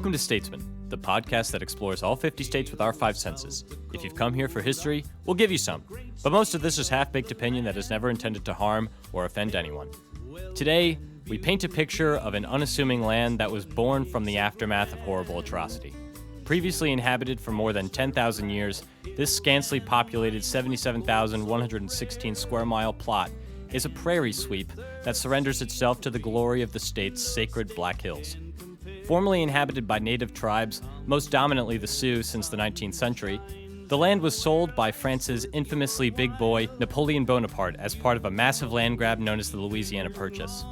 Welcome to Statesman, the podcast that explores all 50 states with our 5 senses. If you've come here for history, we'll give you some. But most of this is half-baked opinion that is never intended to harm or offend anyone. Today, we paint a picture of an unassuming land that was born from the aftermath of horrible atrocity. Previously inhabited for more than 10,000 years, this scantily populated 77,116 square mile plot is a prairie sweep that surrenders itself to the glory of the state's sacred Black Hills. Formerly inhabited by native tribes, most dominantly the Sioux since the 19th century, the land was sold by France's infamously big boy, Napoleon Bonaparte, as part of a massive land grab known as the Louisiana Purchase.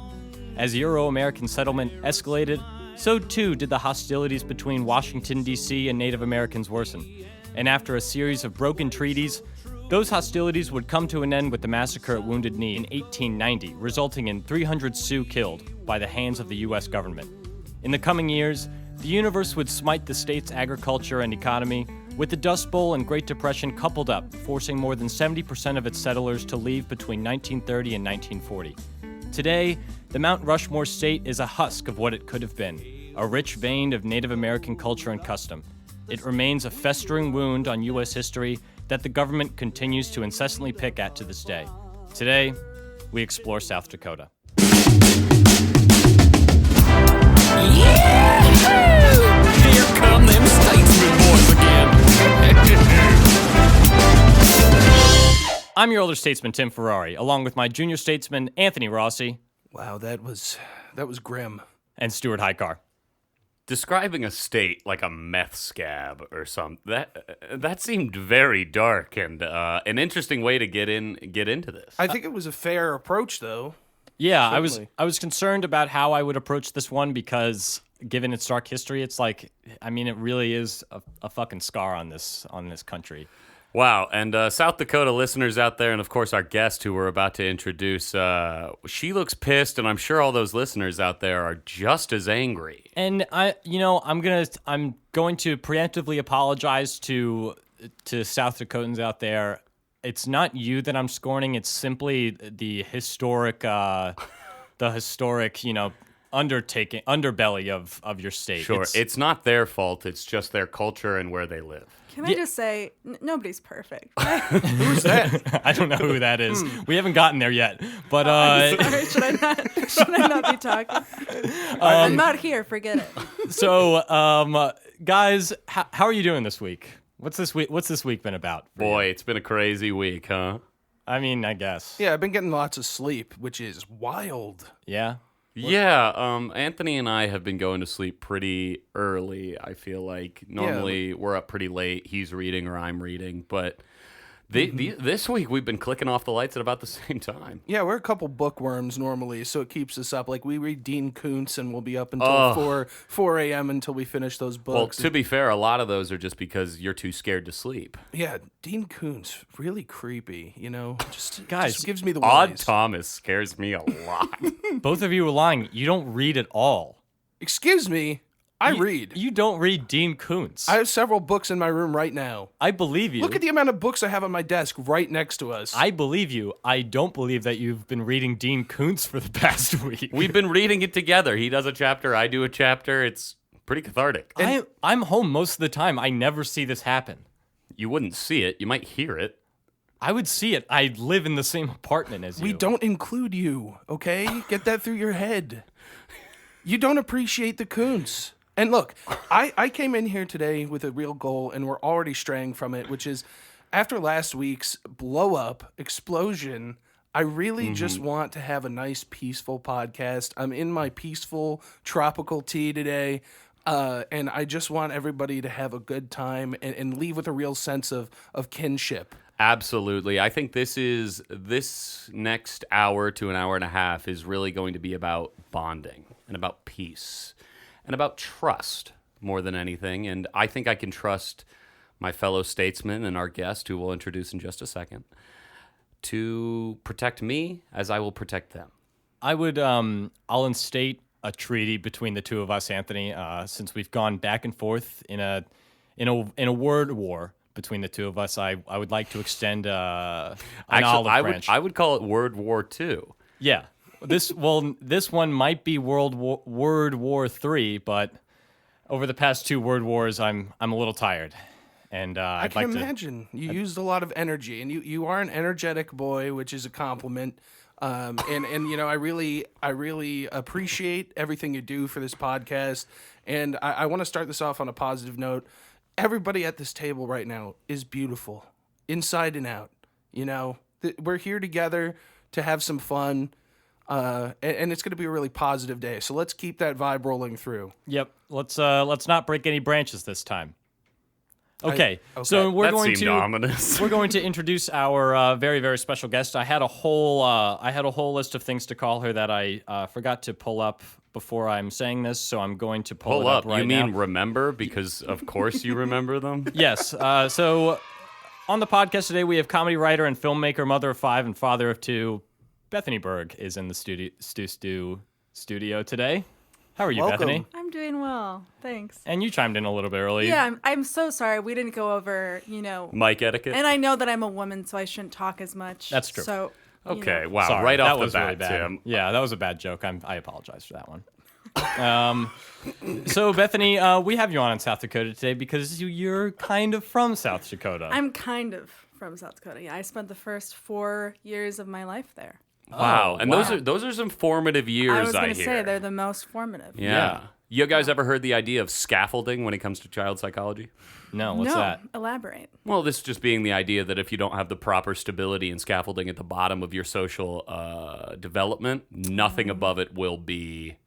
As Euro-American settlement escalated, so too did the hostilities between Washington, D.C. and Native Americans worsen. And after a series of broken treaties, those hostilities would come to an end with the massacre at Wounded Knee in 1890, resulting in 300 Sioux killed by the hands of the U.S. government. In the coming years, the universe would smite the state's agriculture and economy, with the Dust Bowl and Great Depression coupled up, forcing more than 70% of its settlers to leave between 1930 and 1940. Today, the Mount Rushmore state is a husk of what it could have been, a rich vein of Native American culture and custom. It remains a festering wound on U.S. history that the government continues to incessantly pick at to this day. Today, we explore South Dakota. Yeah! Here come them statesman boys again. I'm your older statesman, Tim Ferrari, along with my junior statesman, Anthony Rossi. Wow, that was grim. And Stuart Highcar. Describing a state like a meth scab or something, that seemed very dark and an interesting way to get into this. I think it was a fair approach, though. Yeah, Certainly. I was concerned about how I would approach this one because, given its dark history, it's like, I mean, it really is a fucking scar on this country. Wow, and South Dakota listeners out there, and of course our guest who we're about to introduce, she looks pissed, and I'm sure all those listeners out there are just as angry. And I'm going to preemptively apologize to South Dakotans out there. It's not you that I'm scorning. It's simply the historic, underbelly of your state. Sure, it's not their fault. It's just their culture and where they live. Can I just say, nobody's perfect. Who's that? I don't know who that is. We haven't gotten there yet. But Sorry, should I not be talking? I'm not here. Forget it. So, guys, how are you doing this week? What's this week been about? Boy, it's been a crazy week, huh? I mean, I guess. Yeah, I've been getting lots of sleep, which is wild. Yeah. Yeah, Anthony and I have been going to sleep pretty early, I feel like. Normally, we're up pretty late. He's reading or I'm reading. But this week, we've been clicking off the lights at about the same time. Yeah, we're a couple bookworms normally, so it keeps us up. Like, we read Dean Koontz, and we'll be up until 4 a.m. until we finish those books. Well, to be fair, a lot of those are just because you're too scared to sleep. Yeah, Dean Koontz, really creepy, you know? Guys, just gives me the Odd willies. Thomas scares me a lot. Both of you are lying. You don't read at all. Excuse me, I read. You don't read Dean Koontz. I have several books in my room right now. I believe you. Look at the amount of books I have on my desk right next to us. I believe you. I don't believe that you've been reading Dean Koontz for the past week. We've been reading it together. He does a chapter, I do a chapter. It's pretty cathartic. I'm home most of the time. I never see this happen. You wouldn't see it. You might hear it. I would see it. I live in the same apartment as you. We don't include you, okay? Get that through your head. You don't appreciate the Koontz. And look, I came in here today with a real goal, and we're already straying from it, which is after last week's explosion, I really just want to have a nice, peaceful podcast. I'm in my peaceful, tropical tea today, and I just want everybody to have a good time and leave with a real sense of kinship. Absolutely. I think this next hour to an hour and a half is really going to be about bonding and about peace and about trust more than anything. And I think I can trust my fellow statesman and our guest, who we'll introduce in just a second, to protect me as I will protect them. I would, I'll instate a treaty between the two of us, Anthony, since we've gone back and forth in a word war between the two of us. I would like to extend an olive branch. I would call it Word War II. Yeah. This one might be Word War III, but over the past 2 word wars, I'm a little tired, and I I'd can like to. imagine. You used a lot of energy, and you are an energetic boy, which is a compliment. And I really appreciate everything you do for this podcast. And I want to start this off on a positive note. Everybody at this table right now is beautiful, inside and out. We're here together to have some fun. And it's going to be a really positive day. So let's keep that vibe rolling through. Yep. Let's not break any branches this time. Okay. Okay. So we're That going seemed to ominous. we're going to introduce our very, very special guest. I had a whole list of things to call her that I forgot to pull up before I'm saying this, so I'm going to pull Pull it up. up right You now. mean remember? Because of course you remember them. Yes. So on the podcast today, we have comedy writer and filmmaker, mother of 5 and father of 2, Bethany Berg is in the studio today. How are you, Welcome. Bethany? I'm doing well, thanks. And you chimed in a little bit early. Yeah, I'm so sorry we didn't go over, Mike etiquette. and I know that I'm a woman, so I shouldn't talk as much. That's true. So, Okay, wow, Sorry, right that off the was bat, really bad. Tim. Yeah, that was a bad joke. I apologize for that one. So Bethany, we have you on in South Dakota today because you're kind of from South Dakota. I'm kind of from South Dakota. Yeah, I spent the first 4 years of my life there. Wow, and wow. those are some formative years. I was going going to to say they're the most formative. Yeah. You guys ever heard the idea of scaffolding when it comes to child psychology? No, what's no, that? elaborate. Well, this just being the idea that if you don't have the proper stability and scaffolding at the bottom of your social development, nothing above it will be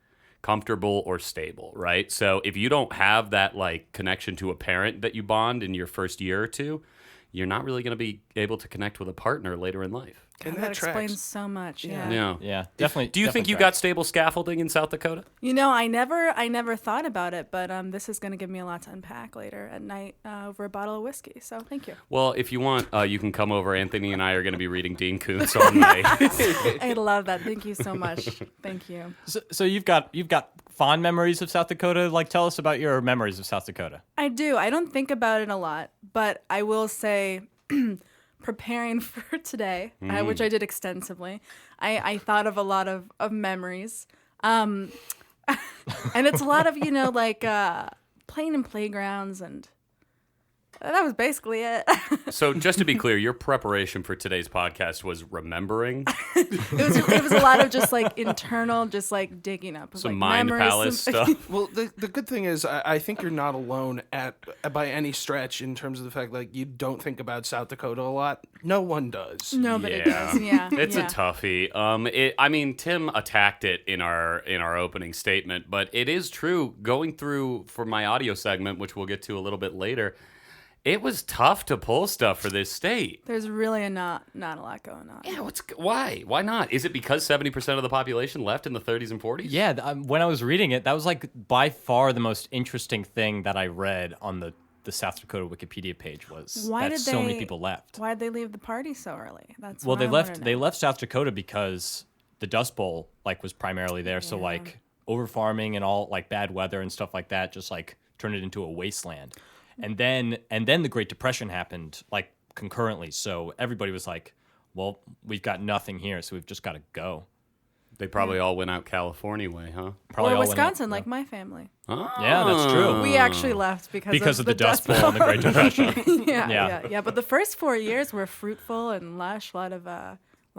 comfortable or stable, right? So if you don't have that connection to a parent that you bond in your first year or two, you're not really going to be able to connect with a partner later in life. And that that explains tracks. so much. Yeah. Yeah, definitely. Do you think definitely you got stable scaffolding in South Dakota? I never thought about it, but this is going to give me a lot to unpack later at night over a bottle of whiskey. So thank you. Well, if you want, you can come over. Anthony and I are going to be reading Dean Koontz all night. I love that. Thank you so much. Thank you. So you've got fond memories of South Dakota. Tell us about your memories of South Dakota. I do. I don't think about it a lot, but I will say, preparing for today, which I did extensively, I thought of a lot of memories. And it's a lot of, playing in playgrounds, and that was basically it. So just to be clear, your preparation for today's podcast was remembering It was a lot of just internal, just digging up some mind memories, palace some- stuff. Well, the good thing is, I think you're not alone by any stretch in terms of the fact you don't think about South Dakota a lot. No one does. Nobody Yeah. does. Yeah, It's yeah. a toughie. Tim attacked it in our opening statement, but it is true. Going through for my audio segment, which we'll get to a little bit later, it was tough to pull stuff for this state. There's really not a lot going on. Yeah, why? Why not? Is it because 70% of the population left in the 30s and 40s? Yeah, when I was reading it, that was by far the most interesting thing that I read on the South Dakota Wikipedia page was Why that did so many they- people left. Why'd they leave the party so early? That's Well, what they I wanna left. know. They left South Dakota because the Dust Bowl was primarily there. So over farming and all bad weather and stuff like that just turned it into a wasteland. And then the Great Depression happened concurrently. So everybody was well, we've got nothing here, so we've just got to go. They probably all went out California way, huh? Probably or all went out- Wisconsin, like my family. Yeah, that's true. We actually left because of the Dust Bowl and the Great Depression. yeah. But the first 4 years were fruitful and lush. A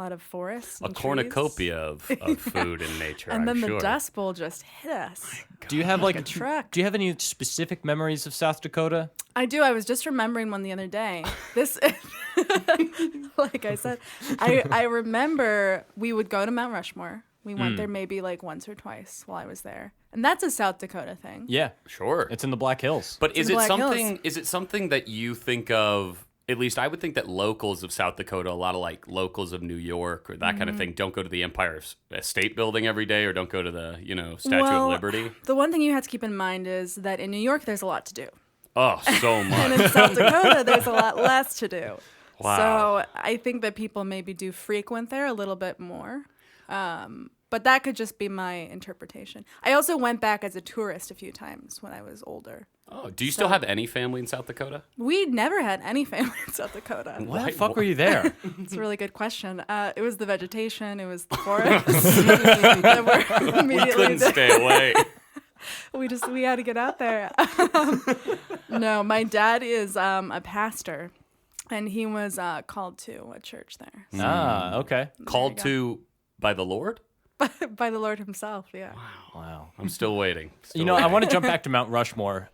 lot of forests. A And trees. cornucopia of food and nature, And then I'm the sure. Dust Bowl just hit us. Do you have a truck. Do you have any specific memories of South Dakota? I do. I was just remembering one the other day. This, like I said, I remember we would go to Mount Rushmore. We went there maybe once or twice while I was there, and that's a South Dakota thing. Yeah, Sure. it's in the Black Hills. But It's is in it Black something? Hills. Is it something that you think of? At least I would think that locals of South Dakota, a lot of locals of New York or that kind of thing, don't go to the Empire State Building every day, or don't go to the Statue of Liberty. The one thing you have to keep in mind is that in New York there's a lot to do, Oh, so and much. in South Dakota there's a lot less to do. Wow. So I think that people maybe do frequent there a little bit more. But that could just be my interpretation. I also went back as a tourist a few times when I was older. Oh, do you still have any family in South Dakota? We never had any family in South Dakota. Why the fuck were you there? It's a really good question. It was the vegetation. It was the forest that were We immediately couldn't stay away. We had to get out there. No, my dad is a pastor, and he was called to a church there. Ah, okay. Called to by the Lord? By the Lord himself, yeah. Wow. I'm still waiting. I want to jump back to Mount Rushmore.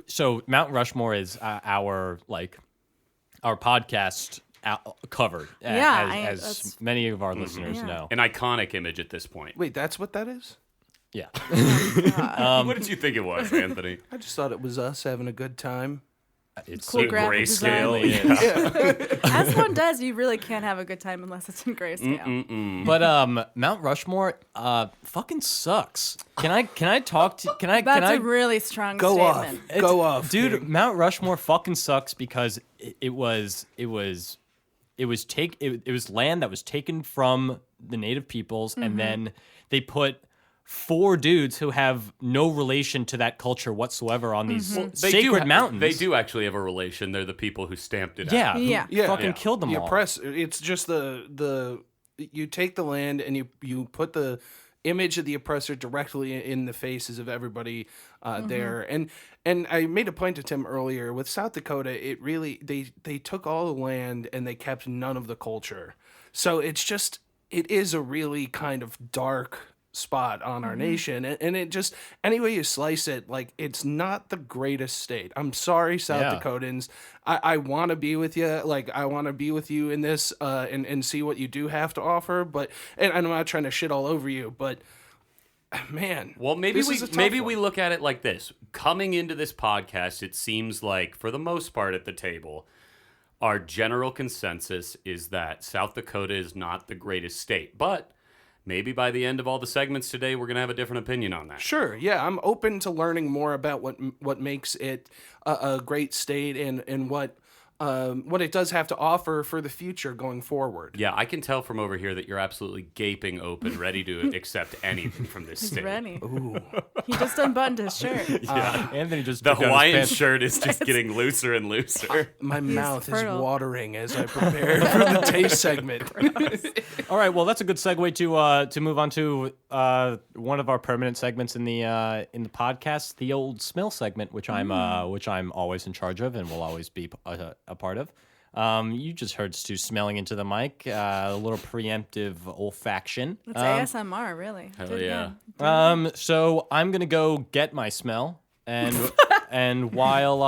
So Mount Rushmore is our podcast covered, Yeah, as that's- many of our listeners know. An iconic image at this point. Wait, that's what that is? Yeah. What did you think it was, Anthony? I just thought it was us having a good time. It's Cool so graphic grayscale. design. As one does, you really can't have a good time unless it's in grayscale. But Mount Rushmore fucking sucks. Can I talk to That's a really strong Go statement. off. Go off. dude? King. Mount Rushmore fucking sucks because it was land that was taken from the native peoples, and then they put 4 dudes who have no relation to that culture whatsoever on these sacred mountains. They do actually have a relation. They're the people who stamped it out. Yeah, Yeah. Yeah. fucking killed them You all. it's just the you take the land and you put the image of the oppressor directly in the faces of everybody there. And I made a point to Tim earlier with South Dakota. It really they took all the land and they kept none of the culture. So it is a really kind of dark spot on our nation, and it just, any way you slice it, like, it's not the greatest state. I'm sorry, South Yeah. Dakotans. I want to be with you. Like, I want to be with you in this and see what you do have to offer, but and I'm not trying to shit all over you, but man, Well, maybe this is a tough we one. look at it like this. Coming into this podcast, it seems like, for the most part at the table, our general consensus is that South Dakota is not the greatest state. But maybe by the end of all the segments today, we're going to have a different opinion on that. Sure, yeah, I'm open to learning more about what makes it a great state and what it does have to offer for the future going forward. Yeah, I can tell from over here that you're absolutely gaping open, ready to accept anything from this He's state. ready. He just unbuttoned his shirt. Anthony just The took down his Hawaiian pants. shirt is just getting looser and looser. My mouth fertile. is watering as I prepare for the taste segment. All right, well, that's a good segue to move on to one of our permanent segments in the podcast, the old smell segment, which I'm always in charge of and will always be a part of. You just heard Stu smelling into the mic, a little preemptive olfaction. It's ASMR, really. Hell Do it yeah. again. So I'm gonna go get my smell, and and while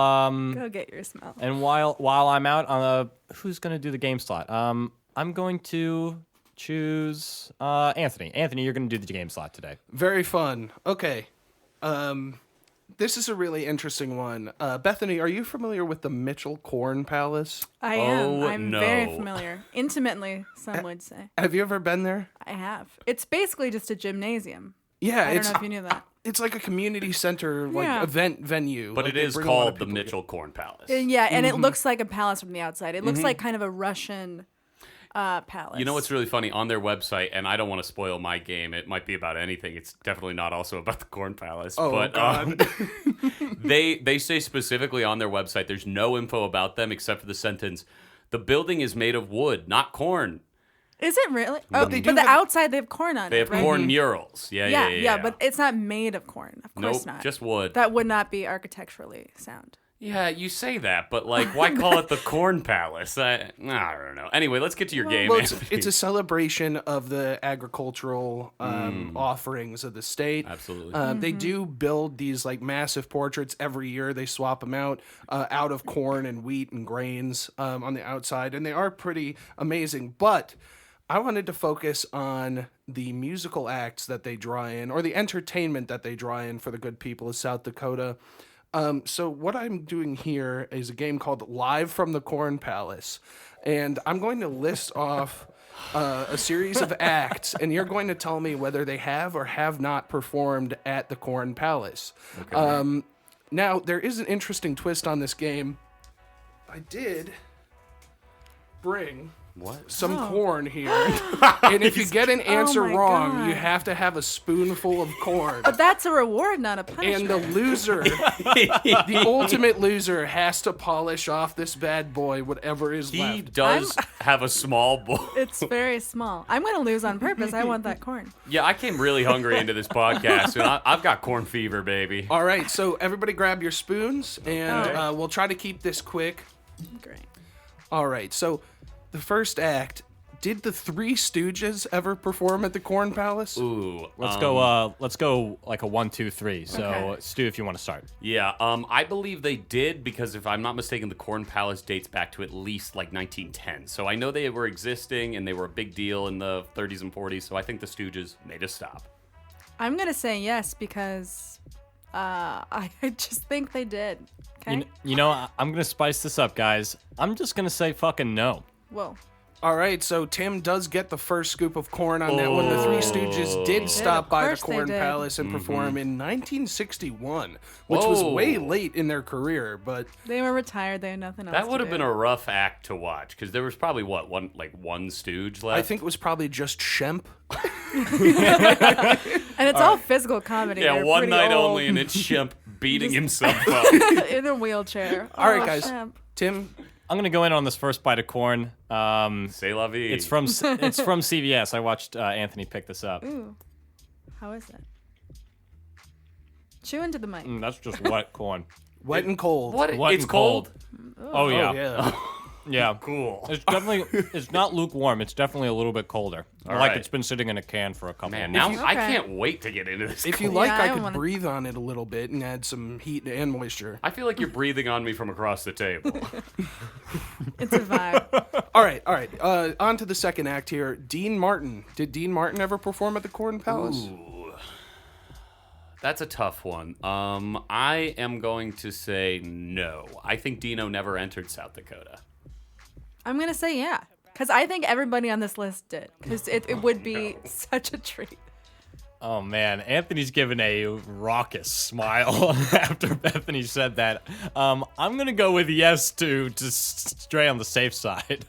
Go get your smell. and while I'm out on who's gonna do the game slot? I'm going to choose Anthony. Anthony, you're gonna do the game slot today. Very fun. Okay. This is a really interesting one. Bethany, are you familiar with the Mitchell Corn Palace? I am. Oh, I'm no. very familiar. Intimately, some would say. Have you ever been there? I have. It's basically just a gymnasium. Yeah, I don't know if you knew that. it's like a community center, like Yeah. event venue. But Like, it they is bring a lot of called the people together. Mitchell Corn Palace. Yeah, and it looks like a palace from the outside. It looks like kind of a Russian palace. You know what's really funny? On their website, and I don't want to spoil my game, it might be about anything. It's definitely not also about the Corn Palace. Oh, but God. they say specifically on their website, there's no info about them except for the sentence, the building is made of wood, not corn. Is it really? Oh, they but do the have- outside they have corn on They it, have right? corn murals. Yeah. But it's not made of corn. Of course Nope, not. just wood. That would not be architecturally sound. Yeah, you say that, but like, why call it the Corn Palace? I don't know. Anyway, let's get to your game. Well, Anthony. it's a celebration of the agricultural offerings of the state. Absolutely. They do build these like massive portraits every year. They swap them out of corn and wheat and grains on the outside, and they are pretty amazing. But I wanted to focus on the musical acts that they draw in, or the entertainment that they draw in for the good people of South Dakota. So what I'm doing here is a game called Live from the Corn Palace, and I'm going to list off a series of acts, and you're going to tell me whether they have or have not performed at the Corn Palace. Okay. Now, there is an interesting twist on this game. I did bring some corn here. And if you get an answer my wrong, God. you have to have a spoonful of corn. But that's a reward, not a punishment. And the loser, the ultimate loser, has to polish off this bad boy, whatever is He left. does have a small bowl. It's very small. I'm going to lose on purpose. I want that corn. Yeah, I came really hungry into this podcast, and I've got corn fever, baby. All right, so everybody grab your spoons, and we'll try to keep this quick. Great. All right, so the first act. Did the Three Stooges ever perform at the Corn Palace? Ooh. Let's go like a 1, 2, 3. So, Okay. Stu, if you want to start. Yeah, I believe they did because if I'm not mistaken, the Corn Palace dates back to at least like 1910. So I know they were existing and they were a big deal in the 30s and 40s. So I think the Stooges made a stop. I'm going to say yes because I just think they did. Okay? You know, I'm going to spice this up, guys. I'm just going to say fucking no. Whoa. All right, so Tim does get the first scoop of corn on that one. The Three Stooges did stop by the course they Corn did. Palace and perform in 1961, which was Whoa. way late in their career, but They were retired. They had nothing else That would to have do. been a rough act to watch because there was probably one Stooge left. I think it was probably just Shemp. And it's all physical comedy. Yeah, They're one pretty night old. only, and it's Shemp beating himself up. In a wheelchair. All right, Oh, guys. Shemp. Tim, I'm going to go in on this first bite of corn. Say la vie. It's from CVS. I watched Anthony pick this up. Ooh. How is it? Chew into the mic. That's just wet corn. wet and cold. What? Wet It's and cold. cold. Oh, yeah. Oh, yeah. Yeah. Cool. It's definitely, it's not lukewarm. It's definitely a little bit colder. All Like right. it's been sitting in a can for a couple Man, of now months. I Okay. can't wait to get into this. If you cold. like, Yeah, I I could wanna- breathe on it a little bit and add some heat and moisture. I feel like you're breathing on me from across the table. It's a vibe. All right. On to the second act here. Dean Martin. Did Dean Martin ever perform at the Corn Palace? Ooh. That's a tough one. I am going to say no. I think Dino never entered South Dakota. I'm going to say yeah. Because I think everybody on this list did. Because it would be such a treat. Oh man, Anthony's giving a raucous smile after Bethany said that. I'm gonna go with yes to stray on the safe side.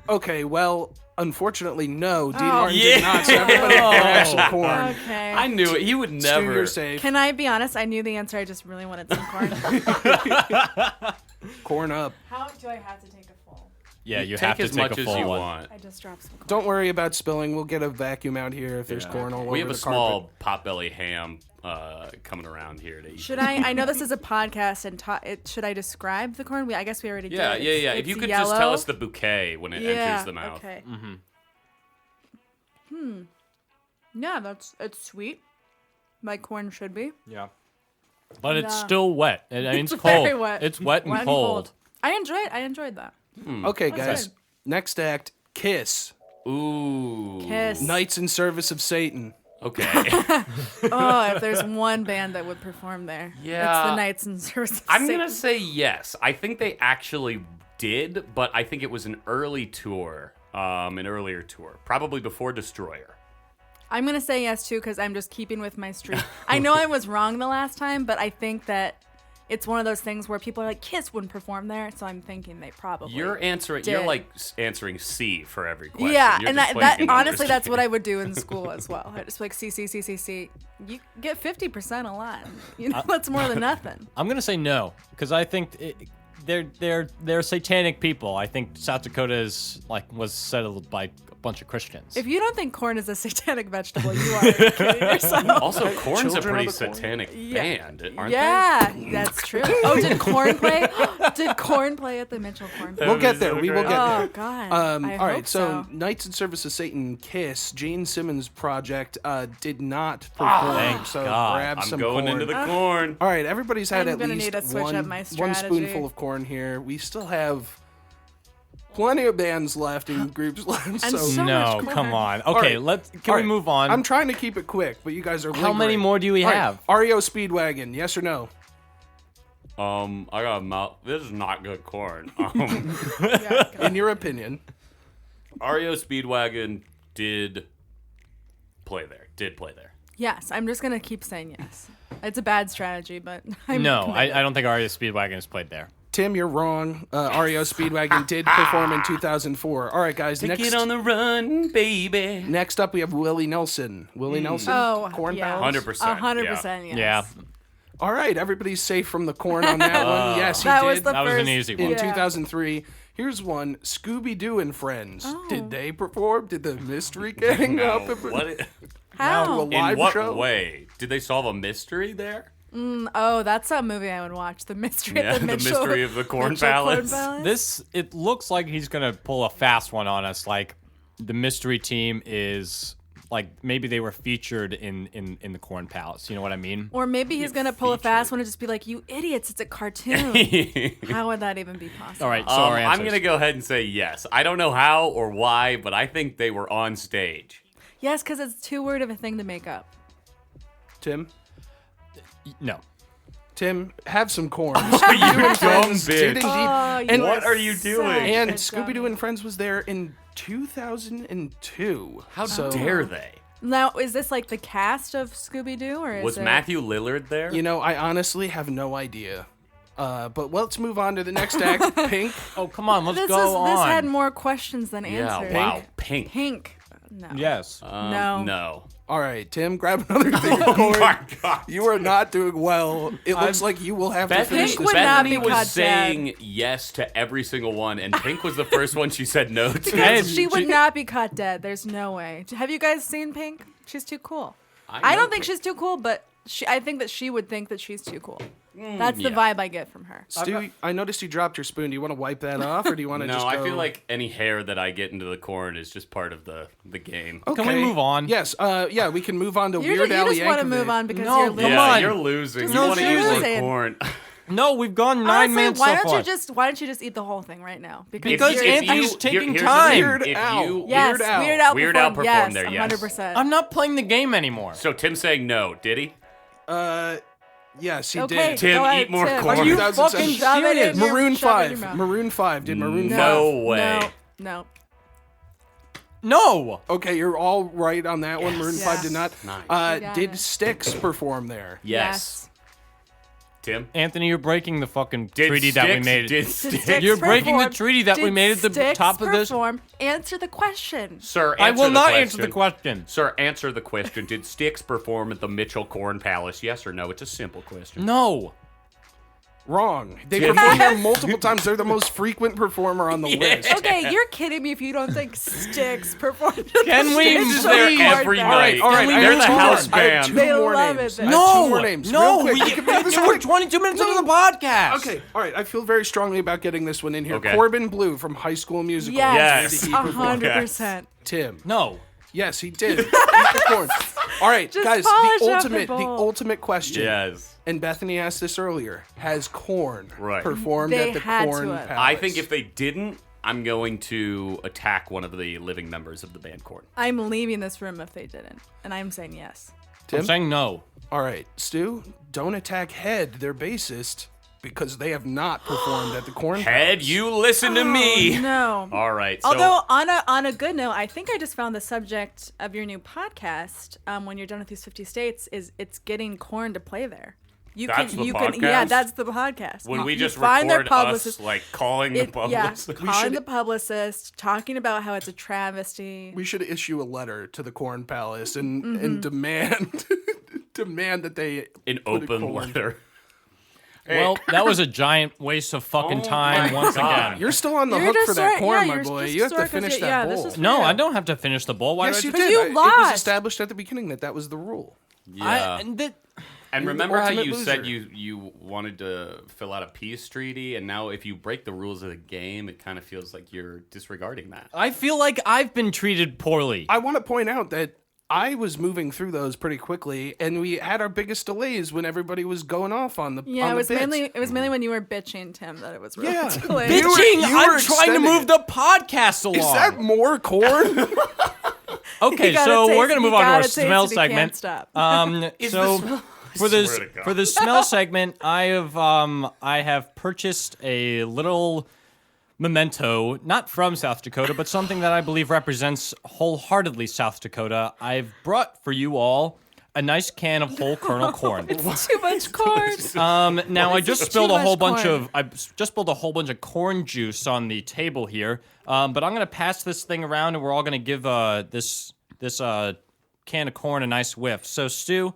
Okay, well, unfortunately, no. Dean Oh. Martin did not, so everybody grab some corn. Okay. I knew it. He would Stu, never. you're safe. Can I be honest? I knew the answer. I just really wanted some corn. Corn up. How do I have to take a full? Yeah, you Take have to as take much a as full you one. want. I just dropped some corn. Don't worry about spilling. We'll get a vacuum out here if there's corn all over We have a the small carpet. potbelly ham coming around here to eat. Should I know this is a podcast, and should I describe the corn? I guess we already did. Yeah. It's If you could yellow. just tell us the bouquet when it enters the mouth. Okay. Yeah, it's sweet, like corn should be. Yeah, but it's Yeah. still wet. I mean, it's It's cold. very wet. It's wet and cold. I enjoyed that. Okay, guys. good. Next act, Kiss. Ooh. Kiss. Knights in Service of Satan. Okay. Oh, if there's one band that would perform there, it's Yeah. the Knights in Service of I'm Satan. gonna say yes. I think they actually did, but I think it was an early tour, an earlier tour, probably before Destroyer. I'm gonna say yes too because I'm just keeping with my streak. I know I was wrong the last time, but I think that it's one of those things where people are like, Kiss wouldn't perform there, so I'm thinking they probably. You're answering. did. You're like answering C for every question. Yeah, You're and just that playing honestly, that's understand. what I would do in school as well. I just like C. You get 50% a lot. You know, that's more than nothing. I'm gonna say no because I think they're satanic people. I think South Dakota was settled by a bunch of Christians. If you don't think corn is a satanic vegetable, you are kidding yourself. Also, Corn's a Children pretty of the Corn. satanic Yeah. band, aren't Yeah, that's true. Oh, did Corn play? Did Corn play at the Mitchell Corn Festival? We'll get there. We will get Oh there. God. I All right, hope so Knights in Service of Satan, Kiss, Gene Simmons Project did not perform. Thank so God. grab they? I'm some going corn. into the corn. All right, everybody's had I'm at gonna least need to switch one, up my one strategy. spoonful of corn here. We still have plenty of bands left and groups left. And So, so no, much corn. come on. All Okay, right. can All we right. move on? I'm trying to keep it quick, but you guys are How many lingering. more do we All right, have? REO Speedwagon, yes or no? I got a mouth. This is not good corn. Yeah, In your opinion. REO Speedwagon did play there. yes, I'm just gonna keep saying yes. It's a bad strategy, but I'm No, committed. I don't think REO Speedwagon has played there. Tim, you're wrong. REO Speedwagon did perform in 2004. All right, guys. Take it on the run, baby. Next up, we have Willie Nelson. Willie Nelson, Oh, Corn yeah. Palace. 100%. 100%, yes. Yeah, All right, everybody's safe from the corn on that one. Yes, he That did. was the that was first. an easy in one. 2003. Here's one: Scooby-Doo and Friends. Oh. Did they perform? Did the Mystery Gang up? What? How? a live In what show? way? Did they solve a mystery there? Oh, that's a movie I would watch. The Mystery Yeah, of the the Mitchell. mystery of the Corn Mitchell Palace. This it looks like he's gonna pull a fast one on us. Like the mystery team is like maybe they were featured in the Corn Palace. You know what I mean? Or maybe he's going to pull a fast one and just be like, you idiots, it's a cartoon. How would that even be possible? All right, so our I'm answers. going to go ahead and say yes. I don't know how or why, but I think they were on stage. Yes, because it's too weird of a thing to make up. Tim, No. Tim, have some corn. You Scooby-Doo and dumb Friends did bitch. indeed. And What are you doing? And It's Scooby-Doo dummy. and Friends was there in 2002. How so, dare they? Now, is this like the cast of Scooby-Doo? Or is Was it... Matthew Lillard there? You know, I honestly have no idea. But let's move on to the next act. Pink. Oh, come on, let's This go on. had more questions than yeah, answers. wow. Pink. Pink. No. Yes. No. No. All right, Tim, grab another thing of corn. My God. You are not doing well. It looks like you will have to finish Pink this. would not Bethany be was caught saying dead. yes to every single one, and Pink was the first one she said no to. Hey, She would not be caught dead. There's no way. Have you guys seen Pink? She's too cool. I know don't think Pink. she's too cool, but I think that she would think that she's too cool. That's the yeah. vibe I get from her. Stu, I noticed you dropped your spoon. Do you want to wipe that off, or do you want to No, just I go? feel like any hair that I get into the corn is just part of the game. Okay. Can we move on? Yes. Yeah, we can move on to You Weird Al just want to Yankovic. move on because No, you're come losing. Yeah, on. you're losing. Just You no, want to you're use the losing. corn. No, we've gone 9 Honestly, minutes why so don't far. you just eat the whole thing right now? Because you're- Anthony's taking here's the time. thing. Weird If Al. you- Yes, Weird Al. Weird Al performed yes, there, yes. 100%. I'm not playing the game anymore. So Tim's saying no, did he? Yes, he Okay, did. Tim, go ahead, eat more Tim. corn. Are you 2007. fucking Shove it in serious? your- Maroon shove it in your 5. mouth. Maroon 5 did Maroon 5. No way. No. No. Okay, you're all right on that one. Maroon 5 did not. Nice. You got Did it. Styx perform there? Yes. Tim? Anthony, you're breaking the fucking Did treaty that we Styx- made. Did Did Styx- Styx You're breaking the perform? treaty that we Did made at the Styx top of this. perform? Answer the question. Sir, I answer will the not question. answer the question. Sir, answer the question. Did Styx perform at the Mitchell Corn Palace? Yes or no? It's a simple question. No. Wrong. They Tim. performed there multiple times. They're the most frequent performer on the list. Okay, you're kidding me if you don't think Styx performed. Can we Styx move They're please? performed every that. night. All right, we I They're have the two house more. I have band. two They more love names. it I there. have two No. more names. No. Real quick. We We can move this we're quick. 22 minutes into the podcast. Okay, all right. I feel very strongly about getting this one in here. Okay. Corbin Blue from High School Musical. Yes, Yes. Did he perform? 100%. Tim. No. Yes, he did. Eat the corn. All right, Just guys. polish The up the ultimate, bowl. ultimate question. Yes. And Bethany asked this earlier. Has Corn Right. performed They at the had Corn to have. Palace? I think if they didn't, I'm going to attack one of the living members of the band Corn. I'm leaving this room if they didn't, and I'm saying yes. Tim? I'm saying no. All right, Stu. Don't attack Head, their bassist, because they have not performed at the Corn Head, Palace. you listen to me. Oh, No. All right. So, Although on a good note, I think I just found the subject of your new podcast. When you're done with these 50 states, is it's getting Corn to play there. You That's can, the you podcast? can, yeah, that's the podcast. when we You just find their record us publicist- like calling the publicist. Yeah, calling the publicist, talking about how it's a travesty. We should issue a letter to the Corn Palace and Mm-hmm. demand demand that they An put a open corn- letter. Hey, Well, that was a giant waste of fucking time my once God. again. You're still on the You're hook just for that right- corn, yeah, my you're boy. just You have to sore 'cause finish you- that yeah, this bowl. is- No, Yeah. I don't have to finish the bowl. Why Yes, do you I did. you It was lost. established at the beginning that was the rule. yeah. and that- And You're the remember how ultimate you said loser. you wanted to fill out a peace treaty, and now if you break the rules of the game, it kind of feels like you're disregarding that. I feel like I've been treated poorly. I want to point out that I was moving through those pretty quickly, and we had our biggest delays when everybody was going off on the Yeah, on it the was bits. mainly when you were bitching Tim that it was really Yeah. delayed. You were- Bitching! you were I'm trying to extending move it. the podcast along. Is that more corn? Okay, You gotta so taste we're it, gonna you move on to our gotta taste smell it, you can't segment. stop. So for this swear to God. for the smell segment, I have purchased a little memento, not from South Dakota, but something that I believe represents wholeheartedly South Dakota. I've brought for you all a nice can of whole kernel corn. Too much corn. Now I just spilled a Too whole much bunch of corn juice on the table here. But I'm gonna pass this thing around, and we're all gonna give this can of corn a nice whiff. So Stu,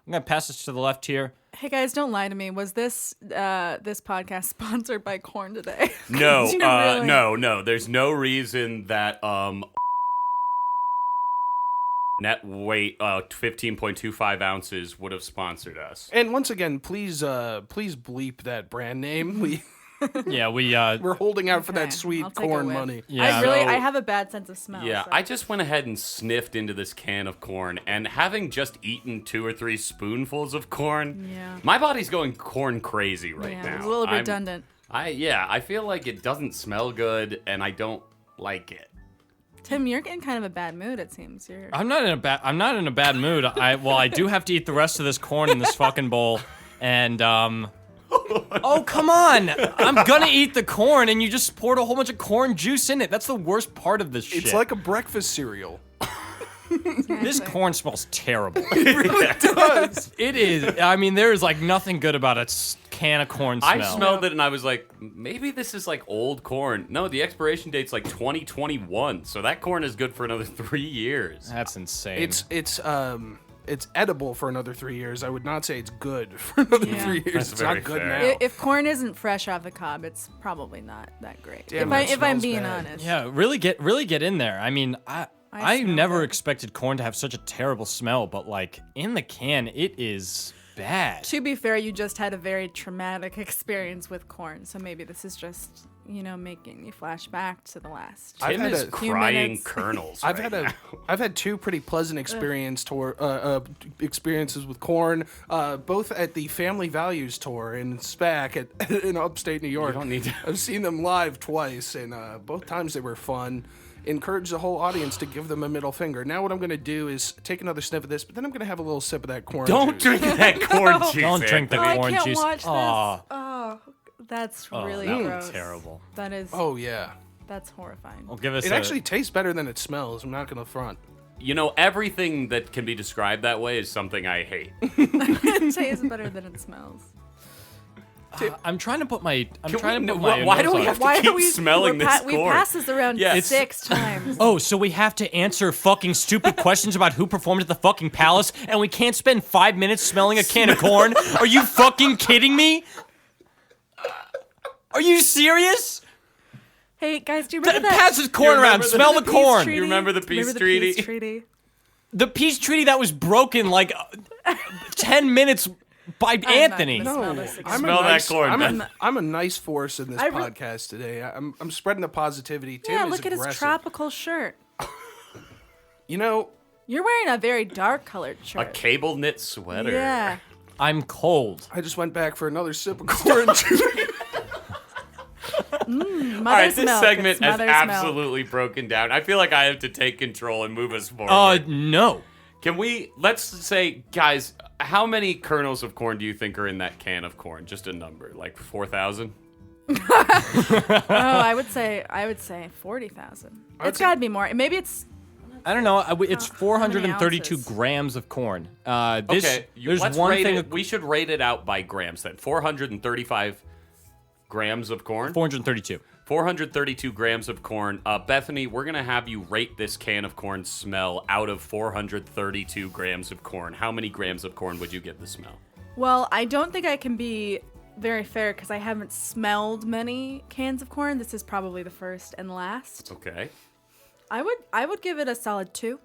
I'm gonna pass this to the left here. Hey guys, don't lie to me. Was this podcast sponsored by corn today? No, Really? no. There's no reason that net weight 15.25 ounces would have sponsored us. And once again, please bleep that brand name. Yeah, We're holding out for Okay, that sweet I'll take a corn whiff. money. Yeah. I have a bad sense of smell. Yeah, so. I just went ahead and sniffed into this can of corn, and having just eaten 2 or 3 spoonfuls of corn, Yeah. my body's going corn crazy right now. It's a little I'm- redundant. I feel like it doesn't smell good, and I don't like it. Tim, you're in kind of a bad mood. It seems you're. I'm not in a bad mood. I do have to eat the rest of this corn in this fucking bowl, and oh come on! I'm gonna eat the corn, and you just poured a whole bunch of corn juice in it. That's the worst part of this shit. It's like a breakfast cereal. This corn smells terrible. It really does. It is. I mean, there is like nothing good about a can of corn smell. I smelled it and I was like, maybe this is like old corn. No, the expiration date's like 2021, so that corn is good for another 3 years. That's insane. It's edible for another 3 years. I would not say it's good for another Yeah. 3 years. That's It's very not good fair. now. If corn isn't fresh off the cob, it's probably not that great. Damn, that if I'm smells being bad. honest. Yeah, really get in there. I mean, I smell never good. expected corn to have such a terrible smell, but like in the can, it is bad. To be fair, you just had a very traumatic experience with corn, so maybe this is just, making you flash back to the last. I've Tim had is a few crying minutes. kernels. I've right had now. I've had 2 pretty pleasant experiences with corn, both at the Family Values tour in SPAC in upstate New York. don't need to- I've seen them live twice, and both times they were fun. Encourage the whole audience to give them a middle finger. Now what I'm going to do is take another sniff of this, but then I'm going to have a little sip of that corn Don't juice. drink that corn juice. Don't drink the Anthony. I corn can't juice. watch this. Aw. Oh, that's really that was gross. terrible. That is. Oh, yeah. That's horrifying. Well, give us It actually tastes better than it smells. I'm not going to front. You know, everything that can be described that way is something I hate. It tastes better than it smells. I'm trying to put my. Why do we have to Why keep are we smelling this We corn? passed this around Yes. 6 times. Oh, so we have to answer fucking stupid questions about who performed at the fucking palace, and we can't spend 5 minutes smelling a can of corn? Are you fucking kidding me? Are you serious? Hey guys, do you remember that? Pass this corn around. remember Smell the peace corn. treaty? You remember the peace treaty? Peace treaty? The peace treaty that was broken like 10 minutes by Anthony. gonna No, Smell this again. I'm Smell a that nice, corn, I'm, I'm a nice force in this I re- podcast today. I'm spreading the positivity. Tim Yeah, is look at his aggressive. tropical shirt. You know, You're wearing a very dark colored A shirt. cable knit sweater. Yeah. I'm cold. I just went back for another sip of corn juice. All right, this milk. segment It's has mother's milk. absolutely broken down. I feel like I have to take control and move us forward. No. Can we, let's say, guys, how many kernels of corn do you think are in that can of corn? Just a number, like 4,000? Oh, I would say 40,000. It's say- got to be more. Maybe it's I don't know. It's many 432 ounces? grams of corn. There's let's one rate thing. it. We should rate it out by grams then. 435 grams of corn. 432. 432 grams of corn. Bethany, we're going to have you rate this can of corn smell out of 432 grams of corn. How many grams of corn would you give the smell? Well, I don't think I can be very fair because I haven't smelled many cans of corn. This is probably the first and last. Okay. I would give it a solid 2.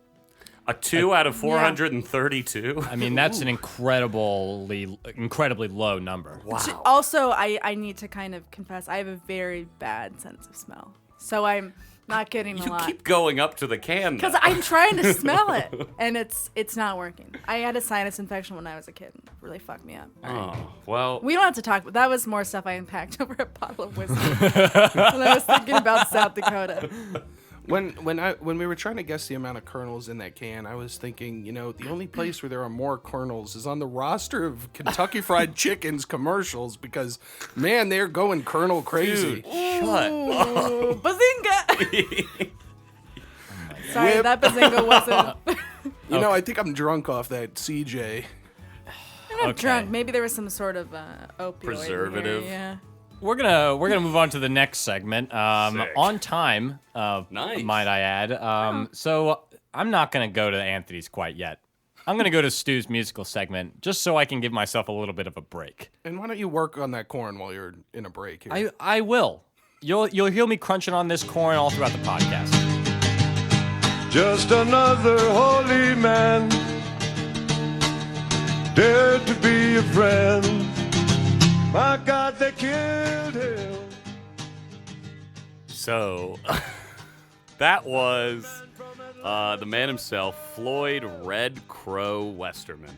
A 2 out of 432? I mean, that's an incredibly low number. Wow. Also, I need to kind of confess I have a very bad sense of smell. So I'm not getting a You lot. keep going up to the can, Because though. I'm trying to smell it, and it's not working. I had a sinus infection when I was a kid. It really fucked me up. Oh, well, We don't have to talk, but that was more stuff I unpacked over a bottle of whiskey when I was thinking about South Dakota. when we were trying to guess the amount of kernels in that can, I was thinking, the only place where there are more kernels is on the roster of Kentucky Fried Chicken's commercials because, man, they're going kernel crazy. dude, shut Ooh, bazinga! Sorry, Whip. that bazinga wasn't. You know, I think I'm drunk off that CJ. I'm not Okay. drunk. Maybe there was some sort of opioid in here, Preservative. Yeah. We're gonna move on to the next segment. Sick. On time, Nice. might I add. So I'm not gonna go to Anthony's quite yet. I'm gonna go to Stu's musical segment just so I can give myself a little bit of a break. And why don't you work on that corn while you're in a break here? I will. You'll hear me crunching on this corn all throughout the podcast. Just another holy man, dared to be a friend. My God, they killed him. So, that was the man himself, Floyd Red Crow Westerman.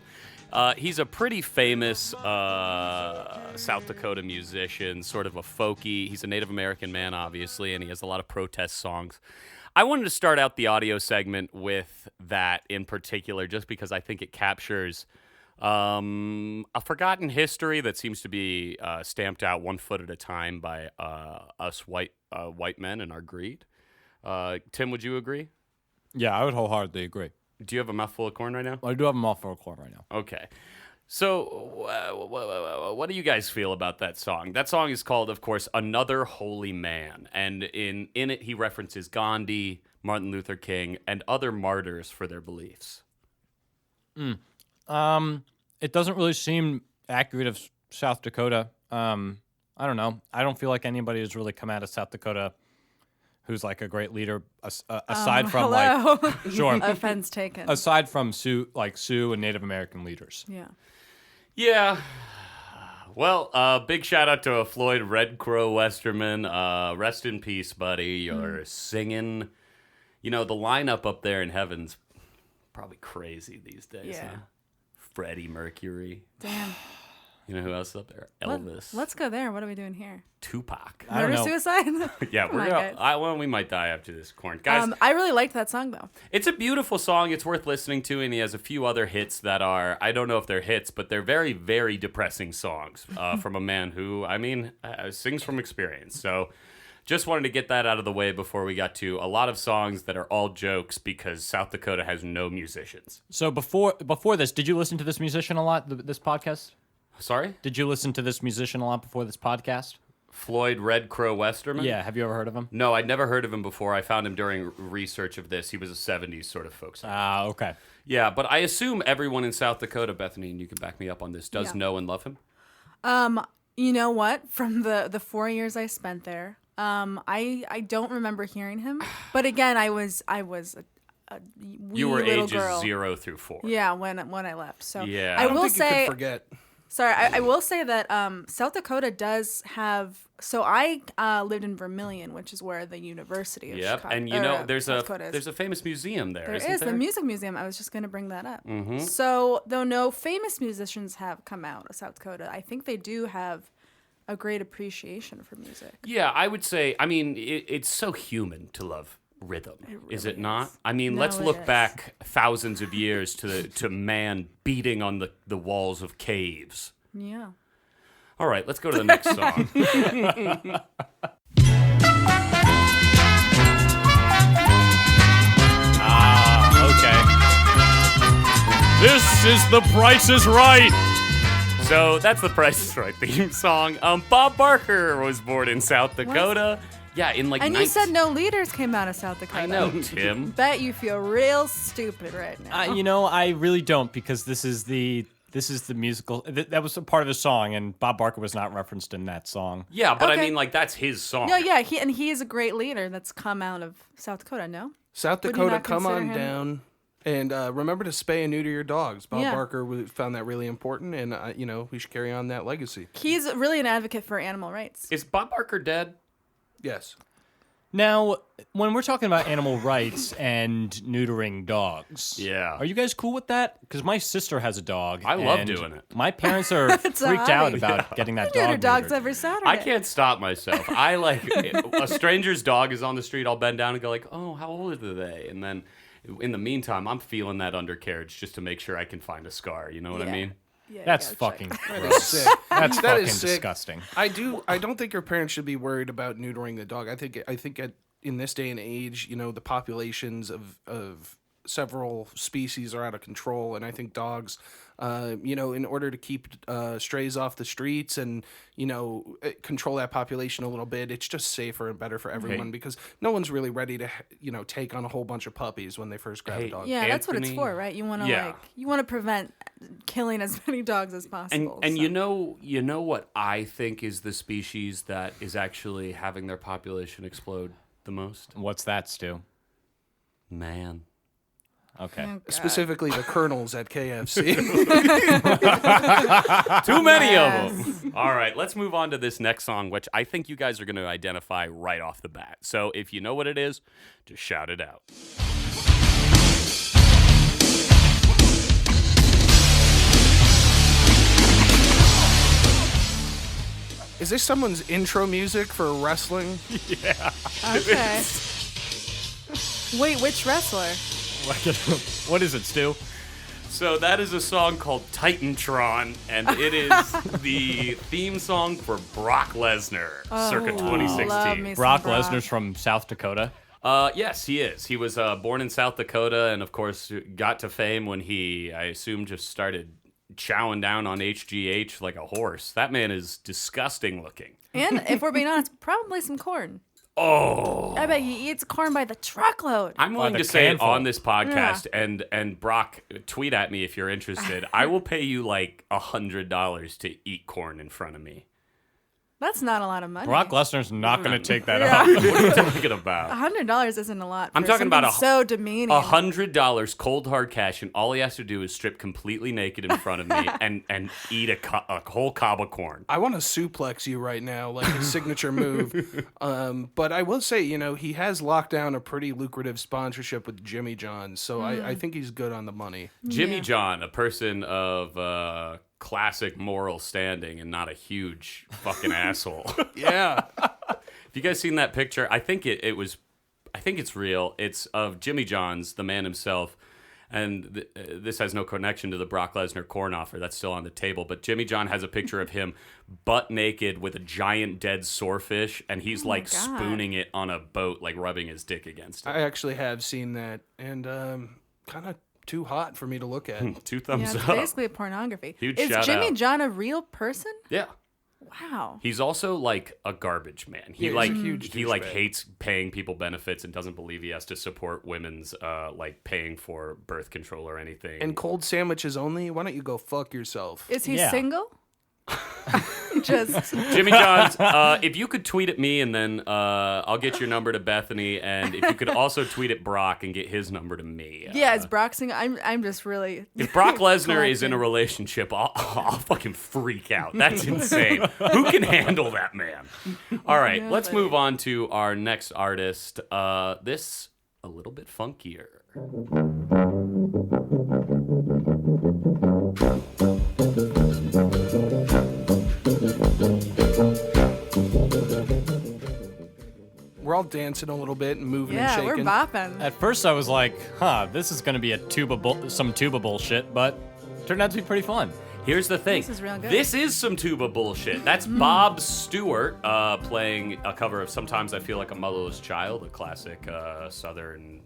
He's a pretty famous South Dakota musician, sort of a folky. He's a Native American man, obviously, and he has a lot of protest songs. I wanted to start out the audio segment with that in particular, just because I think it captures a forgotten history that seems to be stamped out one foot at a time by us white men and our greed. Tim, would you agree? Yeah, I would wholeheartedly agree. Do you have a mouthful of corn right now? I do have them all for a corn right now. Okay. So, what do you guys feel about that song? That song is called, of course, Another Holy Man. And in it, he references Gandhi, Martin Luther King, and other martyrs for their beliefs. It doesn't really seem accurate of South Dakota. I don't know. I don't feel like anybody has really come out of South Dakota who's like a great leader aside from Hello. like sure Offense taken. aside from Sioux and Native American leaders. Yeah. Yeah. Well, big shout out to Floyd Red Crow Westerman. Rest in peace, buddy. You're singing. You know, the lineup up there in heaven's probably crazy these days, Yeah. huh? Freddie Mercury. Damn. You know who else is up there? Elvis. Let's go there. What are we doing here? Tupac. I don't Murder know. suicide? Yeah, Come we're on, gonna. guys. Well, we might die after this, corn, guys. I really liked that song though. It's a beautiful song. It's worth listening to, and he has a few other hits that are, I don't know if they're hits, but they're very, very depressing songs from a man who, sings from experience. So just wanted to get that out of the way before we got to a lot of songs that are all jokes because South Dakota has no musicians. So before this, did you listen to this musician a lot? This podcast? Sorry? Did you listen to this musician a lot before this podcast? Floyd Red Crow Westerman? Yeah. Have you ever heard of him? No, I'd never heard of him before. I found him during research of this. He was a 70s sort of folk singer. Okay. Yeah, but I assume everyone in South Dakota, Bethany, and you can back me up on this, does Yeah. know and love him? You know what? From the 4 years I spent there, I don't remember hearing him. But again, I was a wee You were little ages girl. 0 through 4. Yeah, when I left. So Yeah. I I don't will think you say. could forget. Sorry, I will say that South Dakota does have. So I lived in Vermilion, which is where the University of Yep, Chicago. and you know there's South Dakota is. there's a famous museum there, There isn't is there? the Music Museum. I was just going to bring that up. Mm-hmm. So though no famous musicians have come out of South Dakota, I think they do have a great appreciation for music. Yeah, I would say. I mean, it's so human to love rhythm, is it really not? is. I mean, No, let's it look is. back thousands of years to man beating on the walls of caves. Yeah. All right, let's go to the next song. Okay. This is The Price is Right. So that's the Price is Right theme song. Bob Barker was born in South Dakota. Yeah, in like. And you said no leaders came out of South Dakota. I know, Tim. Bet you feel real stupid right now. You know, I really don't because this is the musical. That was a part of the song, and Bob Barker was not referenced in that song. Yeah, but I Okay. mean, like that's his song. No, yeah, he is a great leader that's come out of South Dakota. No. South Would you Dakota, not come consider on him- down. And remember to spay and neuter your dogs. Bob Yeah. Barker found that really important, and we should carry on that legacy. He's really an advocate for animal rights. Is Bob Barker dead? Yes. Now, when we're talking about animal rights and neutering dogs, Yeah. are you guys cool with that? Because my sister has a dog. I love and doing it. My parents are It's a freaked out hobby. about getting that Neuter dog dogs neutered. every Saturday. I can't stop myself. I like a stranger's dog is on the street. I'll bend down and go like, "Oh, how old are they?" And then, in the meantime, I'm feeling that undercarriage just to make sure I can find a scar. You know what I Yeah. mean? Yeah, you That's gotta check. fucking That is gross. sick. That's That fucking is sick. disgusting. I don't think your parents should be worried about neutering the dog. I think in this day and age, the populations of several species are out of control, and I think dogs, in order to keep strays off the streets and control that population a little bit, it's just safer and better for everyone because no one's really ready to take on a whole bunch of puppies when they first grab a dog. Yeah, that's what it's for, right? You want to prevent killing as many dogs as possible. And you know what I think is the species that is actually having their population explode the most? What's that, Stu? Man. Okay. Oh, Specifically the colonels at KFC. Too many of them. All right, let's move on to this next song, which I think you guys are going to identify right off the bat. So if you know what it is, just shout it out. Is this someone's intro music for wrestling? Yeah. Okay. Wait, which wrestler? What is it, Stu? So that is a song called Titantron, and it is the theme song for Brock Lesnar, circa Love 2016. me some Brock Lesnar's from South Dakota. Yes, he is. He was born in South Dakota, and of course got to fame when he, I assume, just started chowing down on HGH like a horse. That man is disgusting looking. And if we're being honest, probably some corn. Oh. I bet he eats corn by the truckload. I'm willing the to say it canful. on this podcast, and Brock, tweet at me if you're interested. I will pay you like $100 to eat corn in front of me. That's not a lot of money. Brock Lesnar's not going to take that Yeah. up. What are you talking about? $100 isn't a lot. I'm for talking about something so demeaning. $100 cold hard cash, and all he has to do is strip completely naked in front of me and eat a whole cob of corn. I want to suplex you right now, like a signature move. But I will say, he has locked down a pretty lucrative sponsorship with Jimmy John's, so I think he's good on the money. Jimmy John, a person of classic moral standing and not a huge fucking asshole. Yeah. Have you guys seen that picture? I think I think it's real. It's of Jimmy John's, the man himself. And this has no connection to the Brock Lesnar corn offer. That's still on the table. But Jimmy John has a picture of him butt naked with a giant dead sorefish. And he's God. spooning it on a boat, like rubbing his dick against it. I actually have seen that, and kind of too hot for me to look at. 2 Yeah, thumbs it's up. basically a pornography. Huge Is shout Jimmy out. John a real person? Yeah. Wow. He's also like a garbage man. He he's like a huge he like douchebag. hates paying people benefits and doesn't believe he has to support women's like paying for birth control or anything. And cold sandwiches only? Why don't you go fuck yourself? Is he Yeah. single? Just Jimmy Johns, if you could tweet at me and then I'll get your number to Bethany, and if you could also tweet at Brock and get his number to me. yeah, is Brock single? I'm just really. If Brock Lesnar is in a collecting. relationship, I'll fucking freak out. That's insane. Who can handle that man? All right, let's Nobody. move on to our next artist. This a little bit funkier. We're all dancing a little bit and moving Yeah, and we're shaking. bopping. At first, I was like, this is going to be some tuba bullshit, but turned out to be pretty fun. Here's the thing. This is real good. This is some tuba bullshit. That's Bob Stewart playing a cover of Sometimes I Feel Like a Motherless Child, a classic Southern,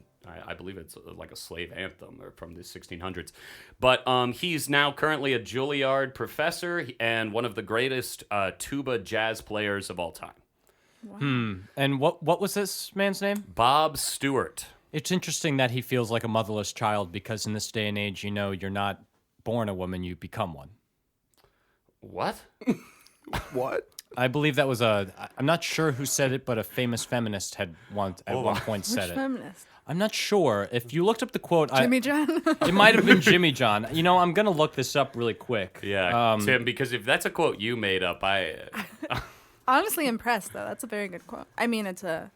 I believe it's like a slave anthem or from the 1600s. But he's now currently a Juilliard professor and one of the greatest tuba jazz players of all time. And what was this man's name? Bob Stewart. It's interesting that he feels like a motherless child because in this day and age, you're not born a woman, you become one. What? What? I believe that was I'm not sure who said it, but a famous feminist had one point said Which it. feminist? I'm not sure. If you looked up the quote, Jimmy John? it might have been Jimmy John. I'm going to look this up really quick. Yeah, Tim, because if that's a quote you made up, Honestly impressed, though. That's a very good quote. I mean, it's a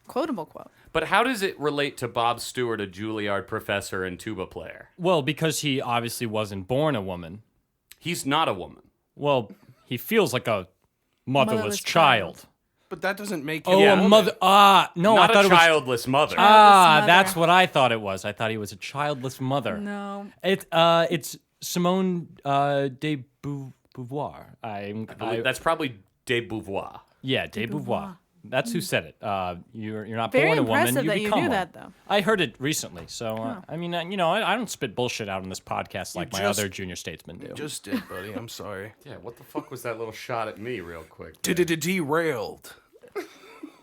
quotable quote. But how does it relate to Bob Stewart, a Juilliard professor and tuba player? Well, because he obviously wasn't born a woman. He's not a woman. Well, he feels like a motherless Motherless child. child. But that doesn't make you Oh, a a woman. mother. No, Not I thought a it was. childless mother. mother. That's what I thought it was. I thought he was a childless mother. No. It's Simone de Beauvoir. That's probably de Beauvoir. Yeah, de Beauvoir. That's who said it. You're not Very born a woman, impressive you that you become knew one. that, though. I heard it recently, so I mean, I don't spit bullshit out on this podcast like my just- other junior statesmen do. Just did, buddy. I'm sorry. Yeah, what the fuck was that little shot at me real quick? Derailed.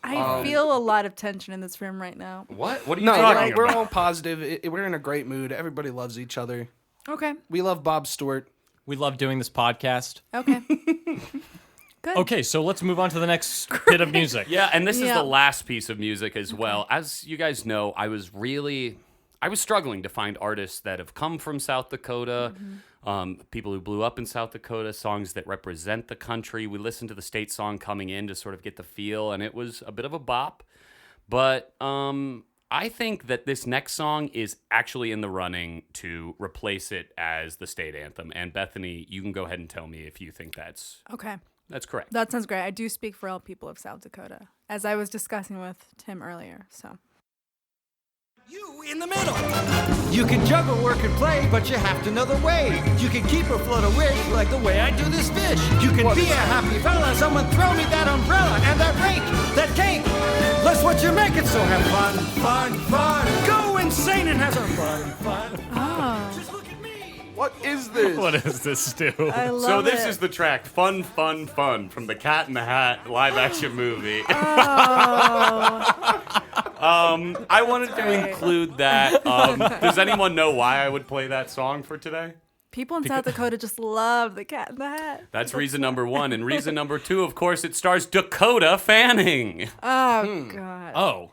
I feel a lot of tension in this room right now. What? What are you No, talking we're about? all positive. We're in a great mood. Everybody loves each other. Okay. We love Bob Stewart. We love doing this podcast. Okay. Good. Okay, so let's move on to the next bit of music. Yeah, and this is Yeah. the last piece of music as well. As you guys know, I was struggling to find artists that have come from South Dakota, people who blew up in South Dakota, songs that represent the country. We listened to the state song coming in to sort of get the feel, and it was a bit of a bop. But I think that this next song is actually in the running to replace it as the state anthem. And Bethany, you can go ahead and tell me if you think that's Okay. correct. That sounds great. I do speak for all people of South Dakota, as I was discussing with Tim earlier. So. You in the middle. You can juggle work and play, but you have to know the way. You can keep afloat a wish like the way I do this fish. You can be a happy fella. Someone throw me that umbrella and that rake, that cake. That's what you're making, so have fun, fun, fun. Go insane and have some fun, fun, fun. Just look at me. What is this? What is this, Stu? I love So this it. is the track "Fun, Fun, Fun" from the Cat in the Hat live-action movie. I wanted to include that. Does anyone know why I would play that song for today? People in South Dakota just love the Cat in the Hat. That's reason number one. And reason number two, of course, it stars Dakota Fanning. Oh, God. Oh.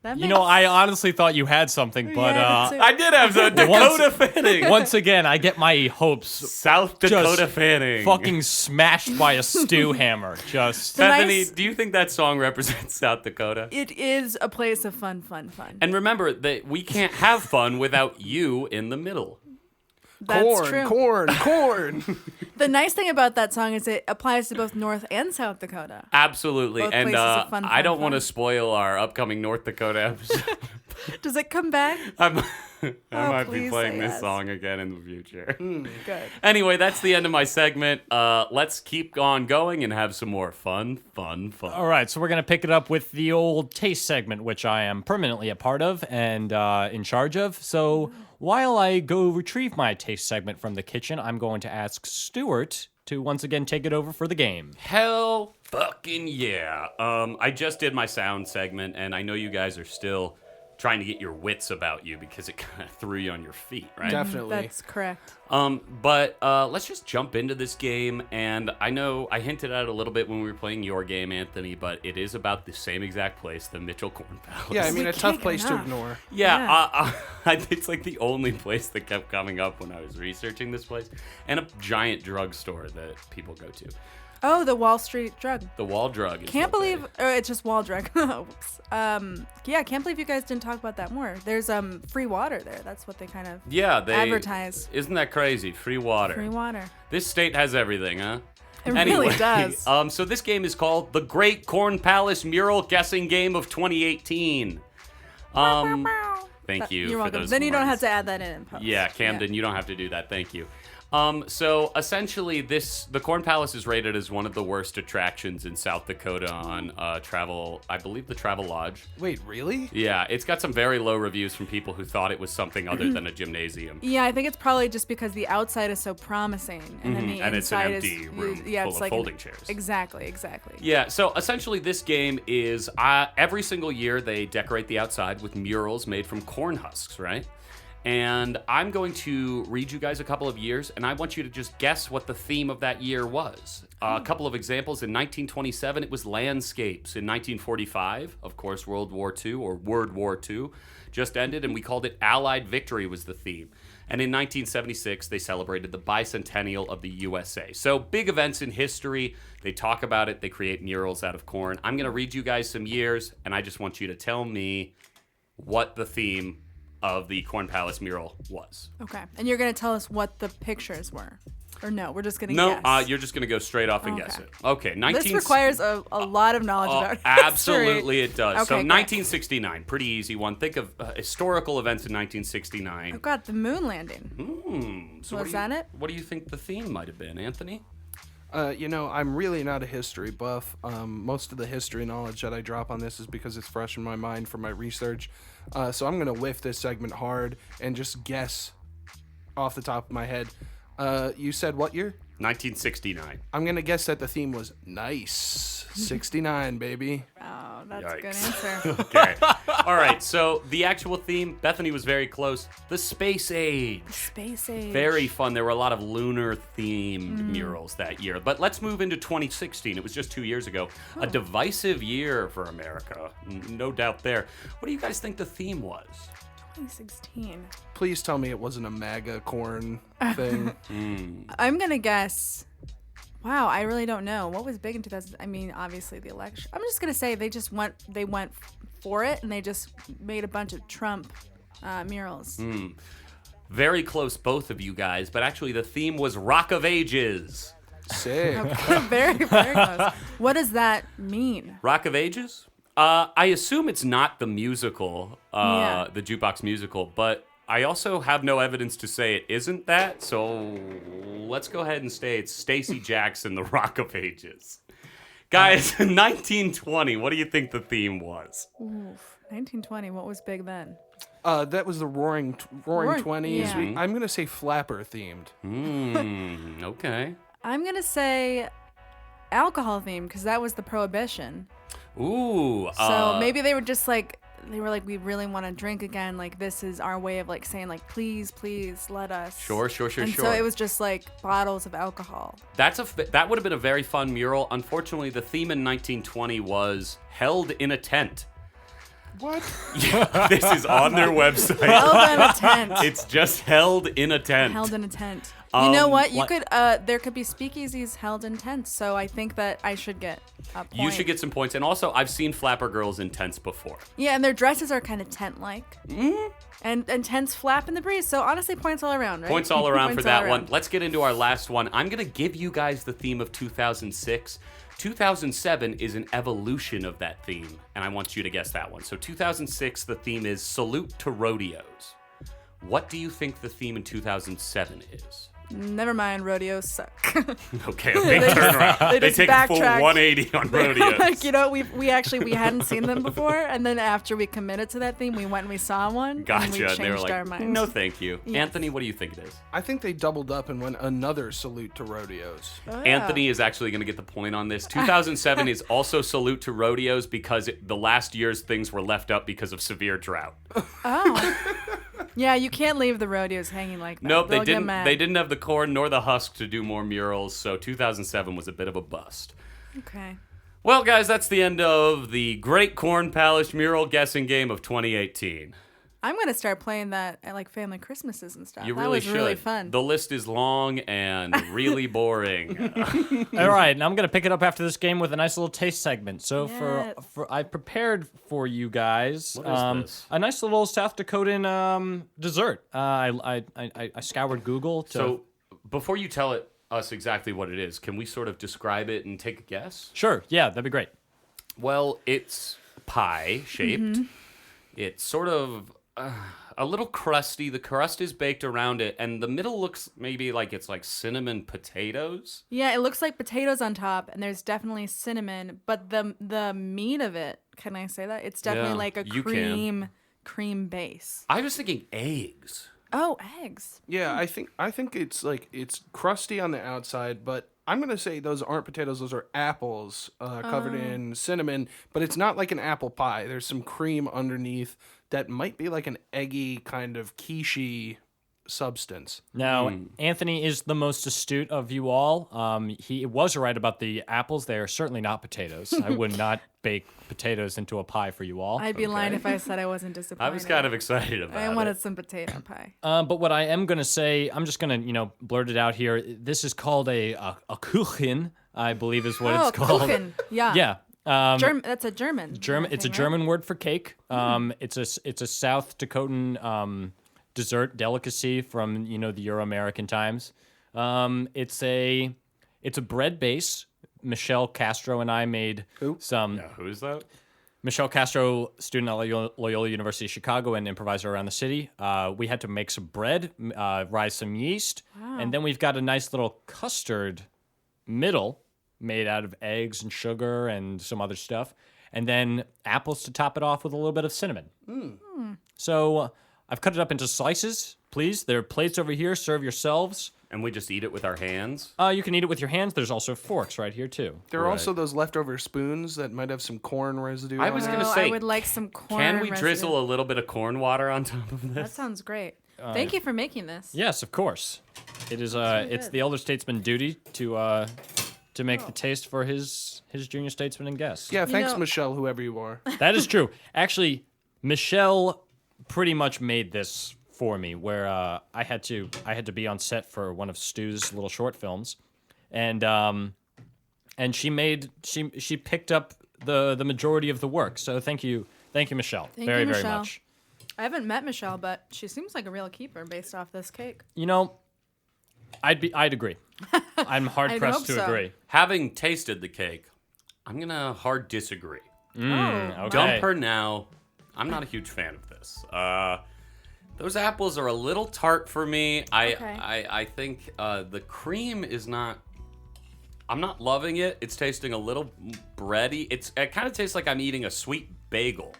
That You know, I honestly thought you had something, but Yeah, I did have Dakota Fanning. once again, I get my hopes South Dakota Fanning. fucking smashed by a stew hammer. Just Bethany, nice- do you think that song represents South Dakota? It is a place of fun, fun, fun. And remember that we can't have fun without you in the middle. That's true. Corn. The nice thing about that song is it applies to both North and South Dakota. Absolutely. Both And places of fun, I fun, don't want to fun. spoil our upcoming North Dakota episode. Does it come back? I might be please playing say this yes. song again in the future. Good. Anyway, that's the end of my segment. Let's keep on going and have some more fun. all right, so we're gonna pick it up with the old taste segment, which I am permanently a part of and in charge of. So while I go retrieve my taste segment from the kitchen, I'm going to ask Stuart to once again take it over for the game. Hell fucking yeah. I just did my sound segment, and I know you guys are still trying to get your wits about you because it kind of threw you on your feet, right? Definitely. That's correct. But let's just jump into this game. And I know I hinted at it a little bit when we were playing your game, Anthony, but it is about the same exact place, the Mitchell Corn Palace. Yeah, I mean, We a tough can't place get to enough. ignore. Yeah, it's like the only place that kept coming up when I was researching this place, and a giant drugstore that people go to. Oh, the Wall Street drug. The Wall Drug. Is Can't what they- believe, or it's just Wall drug. Oops. Yeah, can't believe you guys didn't talk about that more. There's free water there. That's what they kind of Yeah, they advertise. Isn't that crazy? Free water. Free water. This state has everything, huh? It Anyway, really does. So this game is called the Great Corn Palace Mural Guessing Game of 2018. Thank you. You're for welcome. those Then you don't have horns. to add that in post. Yeah, Camden, you don't have to do that. Thank you. So essentially, the Corn Palace is rated as one of the worst attractions in South Dakota on Travel. I believe the Travel Lodge. Wait, really? Yeah, it's got some very low reviews from people who thought it was something other than a gymnasium. Yeah, I think it's probably just because the outside is so promising, and then the And it's an inside empty is room yeah, full it's of like folding chairs. Exactly. Yeah, so essentially this game is every single year they decorate the outside with murals made from corn husks, right? And I'm going to read you guys a couple of years, and I want you to just guess what the theme of that year was. A couple of examples. In 1927, it was landscapes. In 1945, of course, World War II just ended, and we called it Allied Victory was the theme. And in 1976, they celebrated the bicentennial of the USA. So big events in history. They talk about it. They create murals out of corn. I'm going to read you guys some years, and I just want you to tell me what the theme of the Corn Palace mural was. Okay, and you're gonna tell us what the pictures were, or no? We're just gonna No, guess. you're just going to go straight off and guess Okay. it. Okay, This requires a lot of knowledge about history. absolutely it does. Okay, So great. 1969, pretty easy one. Think of historical events in 1969. Oh God, the moon landing. So Was that it? What do you think the theme might have been, Anthony? I'm really not a history buff. Most of the history knowledge that I drop on this is because it's fresh in my mind from my research. So I'm going to whiff this segment hard and just guess off the top of my head. You said what year? 1969. I'm going to guess that the theme was nice. 69, baby. Oh, that's a good Yikes. answer. Okay. All right. So the actual theme, Bethany was very close. The space age. Space age. Very fun. There were a lot of lunar themed murals that year. But let's move into 2016. It was just 2 years ago. A divisive year for America. No doubt there. What do you guys think the theme was? 2016. Please tell me it wasn't a MAGA corn thing. I'm gonna guess. Wow, I really don't know. What was big in 2000? I mean, obviously the election. I'm just gonna say they went for it and they just made a bunch of Trump murals. Very close, both of you guys. But actually, the theme was Rock of Ages. Sick. Very, very close. What does that mean? Rock of Ages? I assume it's not the musical, Yeah. the jukebox musical, but I also have no evidence to say it isn't that, so let's go ahead and say it's Stacey Jackson, the Rock of Ages. Guys, 1920, what do you think the theme was? Oof, 1920. What was big then? That was the Roaring 20s. yeah. I'm going to say flapper themed. Okay. I'm gonna say alcohol theme because that was the prohibition. Ooh. So maybe they were just like we really want to drink again. Like this is our way of like saying like please let us. Sure. And so it was just like bottles of alcohol. That would have been a very fun mural. Unfortunately, the theme in 1920 was held in a tent. What? Yeah, this is on their website. Held in a tent. It's just held in a tent. Held in a tent. You know what? You what- could there could be speakeasies held in tents. So I think that I should get a point. You should get some points. And also, I've seen flapper girls in tents before. Yeah, and their dresses are kind of tent-like. Mm-hmm. And tents flap in the breeze. So honestly, points all around, right? Points all around for Points that all one. around. Let's get into our last one. I'm going to give you guys the theme of 2006. 2007 is an evolution of that theme, and I want you to guess that one. So 2006, the theme is Salute to Rodeos. What do you think the theme in 2007 is? Never mind, rodeos suck. Okay, a big turnaround. They just take a full backtracked. 180 on rodeos. Like, we hadn't seen them before, and then after we committed to that theme, we went and we saw one, and we Gotcha. changed They were like, our minds. no thank you. Yes. Anthony, what do you think it is? I think they doubled up and went another salute to rodeos. Oh, yeah. Anthony is actually going to get the point on this. 2007 is also Salute to Rodeos because the last year's things were left up because of severe drought. Oh. Yeah, you can't leave the rodeos hanging like that. Nope, They'll they get didn't. mad. They didn't have the corn nor the husk to do more murals, so 2007 was a bit of a bust. Okay. Well, guys, that's the end of the Great Corn Palace Mural Guessing Game of 2018. I'm gonna start playing that at like family Christmases and stuff. You that really was should. really fun. The list is long and really boring. All right, and I'm gonna pick it up after this game with a nice little taste segment. So Yes. for I prepared for you guys What is this? a nice little South Dakotan dessert. I scoured Google to. So, before you tell us exactly what it is, can we sort of describe it and take a guess? Sure, yeah, that'd be great. Well, it's pie shaped. Mm-hmm. It's sort of a little crusty. The crust is baked around it, and the middle looks maybe like it's like cinnamon potatoes. Yeah, it looks like potatoes on top, and there's definitely cinnamon, but the meat of it, can I say that? It's definitely Yeah, like a you can. cream base. I was thinking eggs. Oh, eggs. Yeah, I think it's crusty on the outside, but I'm gonna say those aren't potatoes; those are apples covered in cinnamon. But it's not like an apple pie. There's some cream underneath that might be like an eggy kind of quiche substance. Now, Anthony is the most astute of you all. He was right about the apples. They are certainly not potatoes. I would not bake potatoes into a pie for you all. I'd be lying if I said I wasn't disappointed. I was kind of excited about I it. wanted some potato pie. But what I am gonna say, I'm just gonna blurt it out here. This is called a Kuchen, I believe is what it's called. Kuchen. Yeah. Yeah. That's a German. It's a thing, right? German word for cake. It's a South Dakotan dessert delicacy from the Euro-American times. It's a bread base. Michelle Castro and I made some. Yeah, who is that? Michelle Castro, student at Loyola University of Chicago and improviser around the city. We had to make some bread, rise some yeast, and then we've got a nice little custard middle made out of eggs and sugar and some other stuff, and then apples to top it off with a little bit of cinnamon. So I've cut it up into slices. Please, there are plates over here. Serve yourselves. And we just eat it with our hands. You can eat it with your hands. There's also forks right here too. There are also those leftover spoons that might have some corn residue. I was on it. gonna Oh, say, I would like some corn. Can we residue. drizzle a little bit of corn water on top of That this? sounds great. Thank you for making this. Yes, of course. It is. It's good. the elder statesman duty to make the taste for his junior statesman and guest. Yeah, thanks, know- Michelle, whoever you are. That is true. Actually, Michelle pretty much made this for me, where I had to be on set for one of Stu's little short films, and she picked up the majority of the work. So thank you, Michelle. Thank very you, very Michelle. much. I haven't met Michelle, but she seems like a real keeper based off this cake. You know, I'd agree. I'm hard I'd pressed hope to so. agree. Having tasted the cake, I'm gonna hard disagree. Okay. Dump her now. I'm not a huge fan of this. Those apples are a little tart for me. I think the cream is not. I'm not loving it. It's tasting a little bready. It kind of tastes like I'm eating a sweet bagel.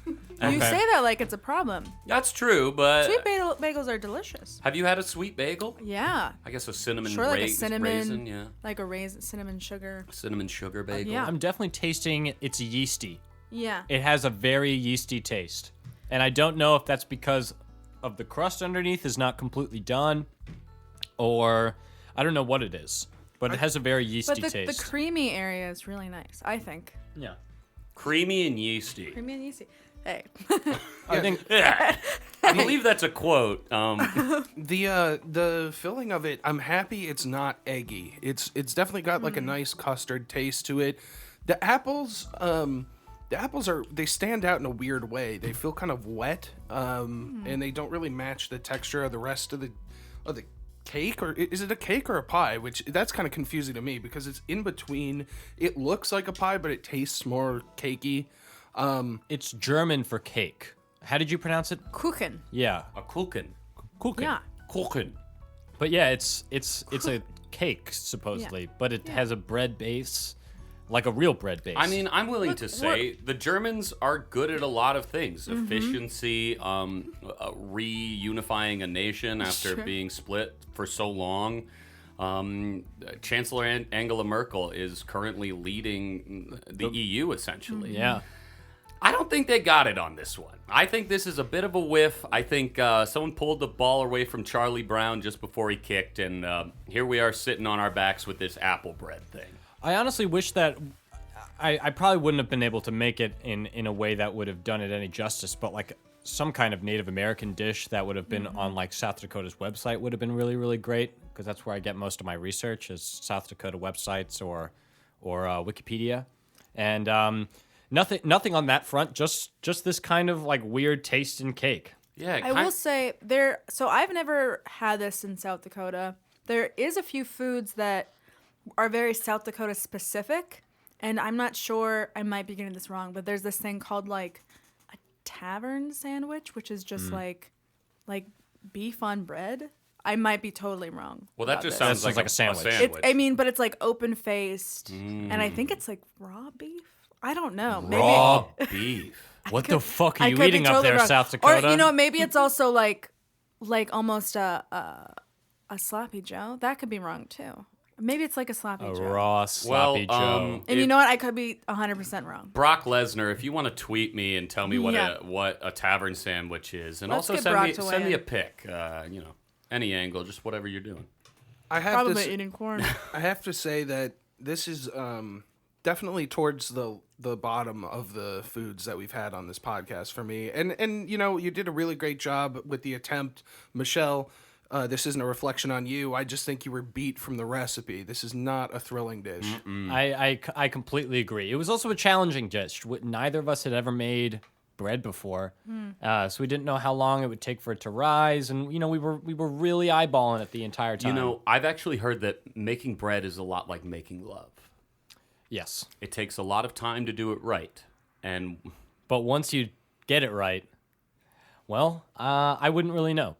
You say that like it's a problem. That's true, but Sweet bagels are delicious. have you had a sweet bagel? Yeah. I guess a cinnamon Sure, like a raisin, cinnamon, yeah. like a raisin, cinnamon sugar. Cinnamon sugar bagel. Yeah. I'm definitely tasting it's yeasty. Yeah. It has a very yeasty taste, and I don't know if that's because of the crust underneath is not completely done, or I don't know what it is, but it has a very yeasty But the taste. creamy area is really nice, I think. Yeah. Creamy and yeasty. Creamy and yeasty. Hey. I think I believe that's a quote. The filling of it, I'm happy it's not eggy. It's definitely got like a nice custard taste to it. The apples they stand out in a weird way. They feel kind of wet, and they don't really match the texture of the rest of the cake. Or is it a cake or a pie? Which that's kind of confusing to me because it's in between. It looks like a pie, but it tastes more cakey. it's German for cake. How did you pronounce it? Kuchen. Yeah. A Kuchen. Kuchen. Yeah. Kuchen. But yeah, it's a cake supposedly, but it has a bread base, like a real bread base. I mean, I'm willing to say the Germans are good at a lot of things. Efficiency, reunifying a nation after being split for so long. Chancellor Angela Merkel is currently leading the EU, essentially. yeah. I don't think they got it on this one. I think this is a bit of a whiff. I think someone pulled the ball away from Charlie Brown just before he kicked, and here we are sitting on our backs with this apple bread thing. I honestly wish that I probably wouldn't have been able to make it in a way that would have done it any justice, but like some kind of Native American dish that would have been on like South Dakota's website would have been really, really great, because that's where I get most of my research is South Dakota websites or Wikipedia. And nothing on that front, just this kind of like weird taste in cake. Yeah, I will say so I've never had this in South Dakota. There is a few foods that are very South Dakota specific, and I'm not sure, I might be getting this wrong, but there's this thing called like a tavern sandwich, which is just like beef on bread. I might be totally wrong. Well, that about just this. sounds That like sounds like a sandwich. It's but it's like open faced, and I think it's like raw beef. I don't know. Maybe raw beef. What the fuck are I you could be eating up totally there, wrong. South Dakota? Or maybe it's also like almost a sloppy Joe. That could be wrong too. Maybe it's like a sloppy a Joe. raw sloppy Joe. And you know what? I could be 100% wrong. Brock Lesnar, if you want to tweet me and tell me what Yeah. a tavern sandwich is, and Let's also get send Brock me to send weigh me a in. pic, any angle, just whatever you're doing. I have Probably to eating corn. I have to say that this is definitely towards the bottom of the foods that we've had on this podcast for me. And you did a really great job with the attempt, Michelle. This isn't a reflection on you. I just think you were beat from the recipe. This is not a thrilling dish. I completely agree. It was also a challenging dish. Neither of us had ever made bread before, so we didn't know how long it would take for it to rise, and we were really eyeballing it the entire time. I've actually heard that making bread is a lot like making love. Yes, It takes a lot of time to do it right, and but once you get it right, well, I wouldn't really know.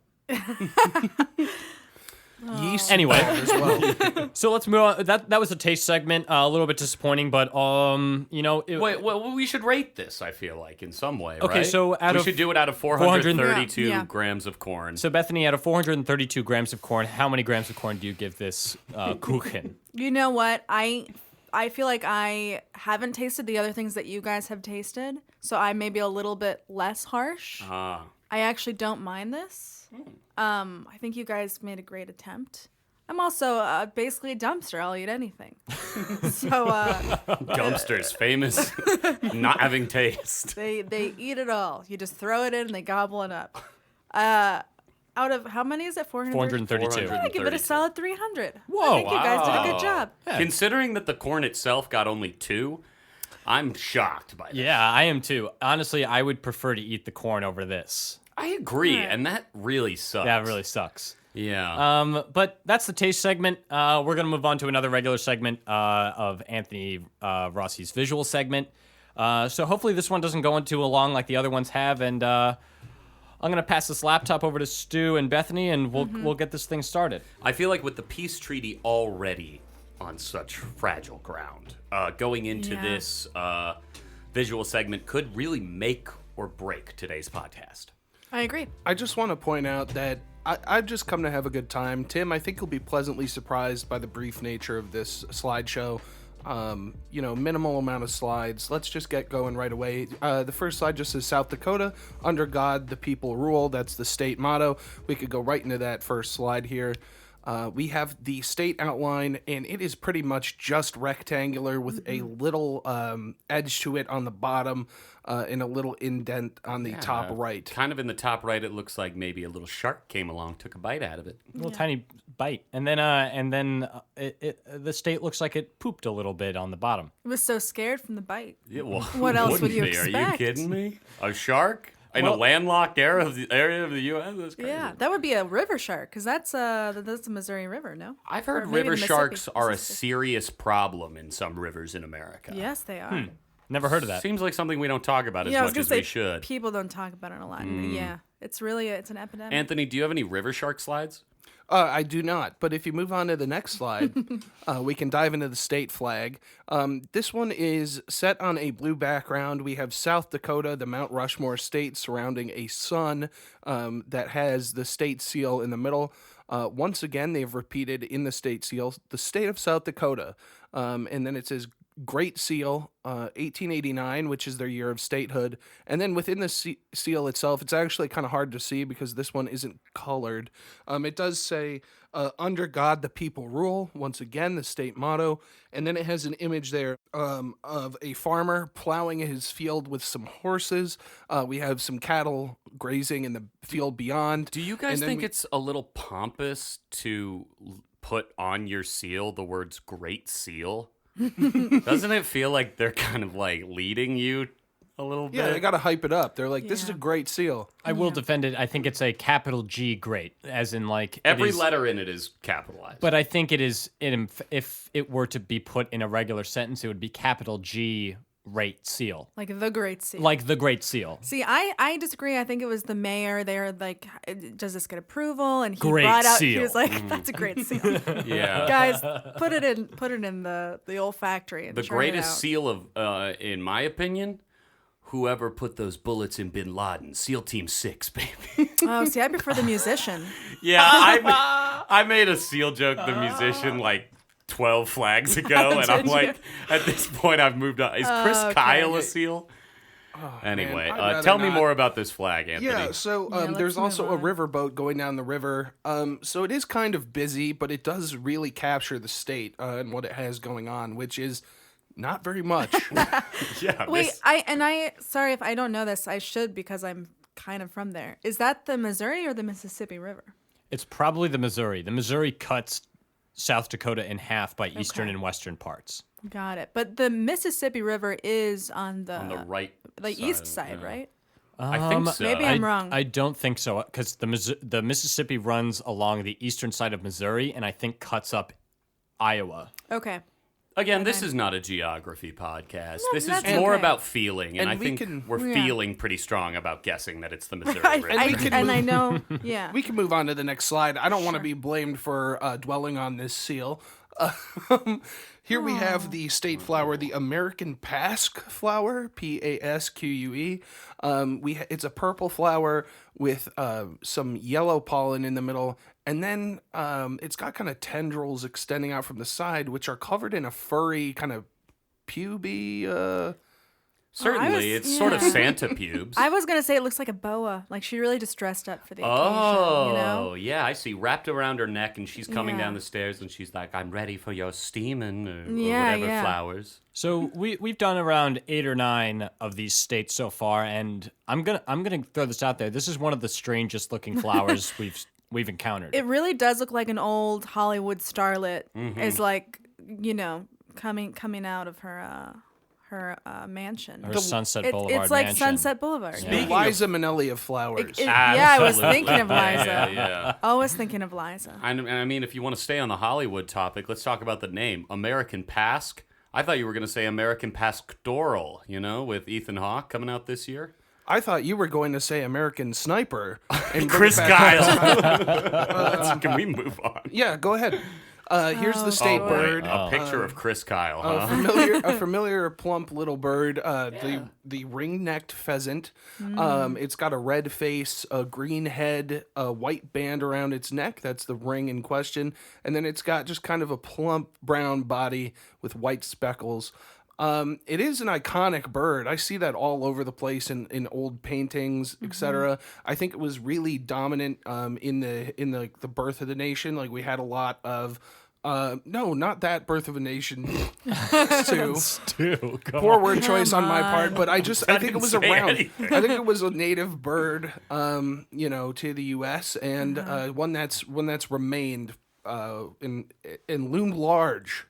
yeast Anyway. as well. So let's move on. That was a taste segment. A little bit disappointing, but Wait, well, we should rate this, I feel like, in some way, Okay, right? so we should do it out of 432 Yeah. grams of corn. So Bethany, out of 432 grams of corn, how many grams of corn do you give this Kuchen? You know what? I feel like I haven't tasted the other things that you guys have tasted, so I may be a little bit less harsh. I actually don't mind this. I think you guys made a great attempt. I'm also basically a dumpster. I'll eat anything. So Dumpsters, famous not having taste. they eat it all. You just throw it in and they gobble it up. Out of how many is it? 432. I give it a solid 300. Whoa, I think you guys did a good job. Considering that the corn itself got only 2, I'm shocked by that. Yeah, I am too. Honestly, I would prefer to eat the corn over this. I agree, Right. and that really sucks. That really sucks. Yeah. But that's the taste segment. We're going to move on to another regular segment of Anthony Rossi's visual segment. So hopefully this one doesn't go on too long like the other ones have. And I'm going to pass this laptop over to Stu and Bethany, and we'll get this thing started. I feel like with the peace treaty already on such fragile ground, going into Yeah. this visual segment could really make or break today's podcast. I agree. I just want to point out that I've just come to have a good time. Tim, I think you'll be pleasantly surprised by the brief nature of this slideshow. Minimal amount of slides. Let's just get going right away. The first slide just says South Dakota, under God, the people rule. That's the state motto. We could go right into that first slide here. We have the state outline, and it is pretty much just rectangular with a little edge to it on the bottom and a little indent on the top right. Kind of in the top right, it looks like maybe a little shark came along, took a bite out of it. A little tiny bite. And then the state looks like it pooped a little bit on the bottom. It was so scared from the bite. Yeah, well, What else would wouldn't you be? Are you expect? kidding me? A shark in a Well- landlocked area of the U.S.? That's crazy. Yeah, that would be a river shark because that's the Missouri River, no? I've Or heard maybe river the sharks Mississippi. are a serious problem in some rivers in America. Yes, they are. Never heard of that. Seems like something we don't talk about as Yeah, I was much gonna as say we should. people don't talk about it a lot. Yeah, it's an epidemic. Anthony, do you have any river shark slides? I do not, but if you move on to the next slide, we can dive into the state flag. This one is set on a blue background. We have South Dakota, the Mount Rushmore state, surrounding a sun that has the state seal in the middle. Once again, they've repeated in the state seal, the state of South Dakota. And then it says Great Seal, 1889, which is their year of statehood. And then within the seal itself, it's actually kind of hard to see because this one isn't colored. It does say, under God, the people rule. Once again, the state motto. And then it has an image there of a farmer plowing his field with some horses. We have some cattle grazing in the field beyond. Do you guys And then think it's a little pompous to put on your seal the words Great Seal? Doesn't it feel like they're kind of like leading you a little bit? Yeah, they got to hype it up. They're like, this is a Yeah. great seal. I will defend it. I think it's a capital G great, as in like Every it is, letter in it is capitalized. But I think it is. If it were to be put in a regular sentence, it would be capital G rate seal, like the Great Seal. like the Great Seal. See, I disagree. I think it was the mayor. They were like, does this get approval? And he Great brought out. seal. He was like, that's a great seal. yeah. Guys, put it in the olfactory. And The churn it greatest out. seal of, in my opinion, whoever put those bullets in Bin Laden, SEAL Team 6, baby. Oh, see, I prefer the musician. Yeah, I made a seal joke, the musician, like 12 flags ago, and I'm Did like, you? at this point, I've moved on. Is Chris okay. Kyle a seal? Anyway, I'd rather tell me not. more about this flag, Anthony. Yeah, so let's there's move also a on. riverboat going down the river. So it is kind of busy, but it does really capture the state and what it has going on, which is not very much. Yeah, Wait, this- sorry if I don't know this. I should because I'm kind of from there. Is that the Missouri or the Mississippi River? It's probably the Missouri. The Missouri cuts South Dakota in half by eastern Okay. and western parts. Got it. But the Mississippi River is on the right east side, yeah. right? I think so. maybe I'm wrong. I don't think so because the Mississippi runs along the eastern side of Missouri and I think cuts up Iowa. Okay. Again, this is not a geography podcast. This is that's more okay. about feeling, and And I we think can- we're feeling pretty strong about guessing that it's the Missouri River. I know. Yeah. We can move on to the next slide. I don't want to be blamed for dwelling on this seal. Here we have the state flower, the American Pasque flower, Pasque. It's a purple flower with some yellow pollen in the middle, and then it's got kind of tendrils extending out from the side, which are covered in a furry kind of puby. Certainly, it's sort of Santa pubes. I was gonna say it looks like a boa. Like she really just dressed up for the occasion. Oh, You know? yeah, I see. Wrapped around her neck, and she's coming Yeah. down the stairs, and she's like, "I'm ready for your steaming or Yeah, whatever yeah. flowers." So we've done around 8 or 9 of these states so far, and I'm gonna throw this out there. This is one of the strangest looking flowers we've encountered. It really does look like an old Hollywood starlet Mm-hmm. is like, coming out of her mansion. Her Sunset Boulevard It's like mansion. Sunset Boulevard. The Liza Minnelli of flowers. Yeah, I was Absolutely. thinking of Liza. Yeah. Always thinking of Liza. And I mean, if you want to stay on the Hollywood topic, let's talk about the name, American Pasque. I thought you were going to say American Pastoral, with Ethan Hawke coming out this year. I thought you were going to say American Sniper. And bring Chris it back- Kyle. Can we move on? Yeah, go ahead. Here's the state Oh, boy. bird. A picture of Chris Kyle, huh? A familiar plump little bird, the ring-necked pheasant. It's got a red face, a green head, a white band around its neck. That's the ring in question. And then it's got just kind of a plump brown body with white speckles. It is an iconic bird. I see that all over the place in old paintings, etc. I think it was really dominant in the birth of the nation. Like we had a lot of no, not that birth of a nation. Stu. Poor word choice on my part, but I think it was say around. anything. I think it was a native bird, to the U.S. and one that's remained and loomed large.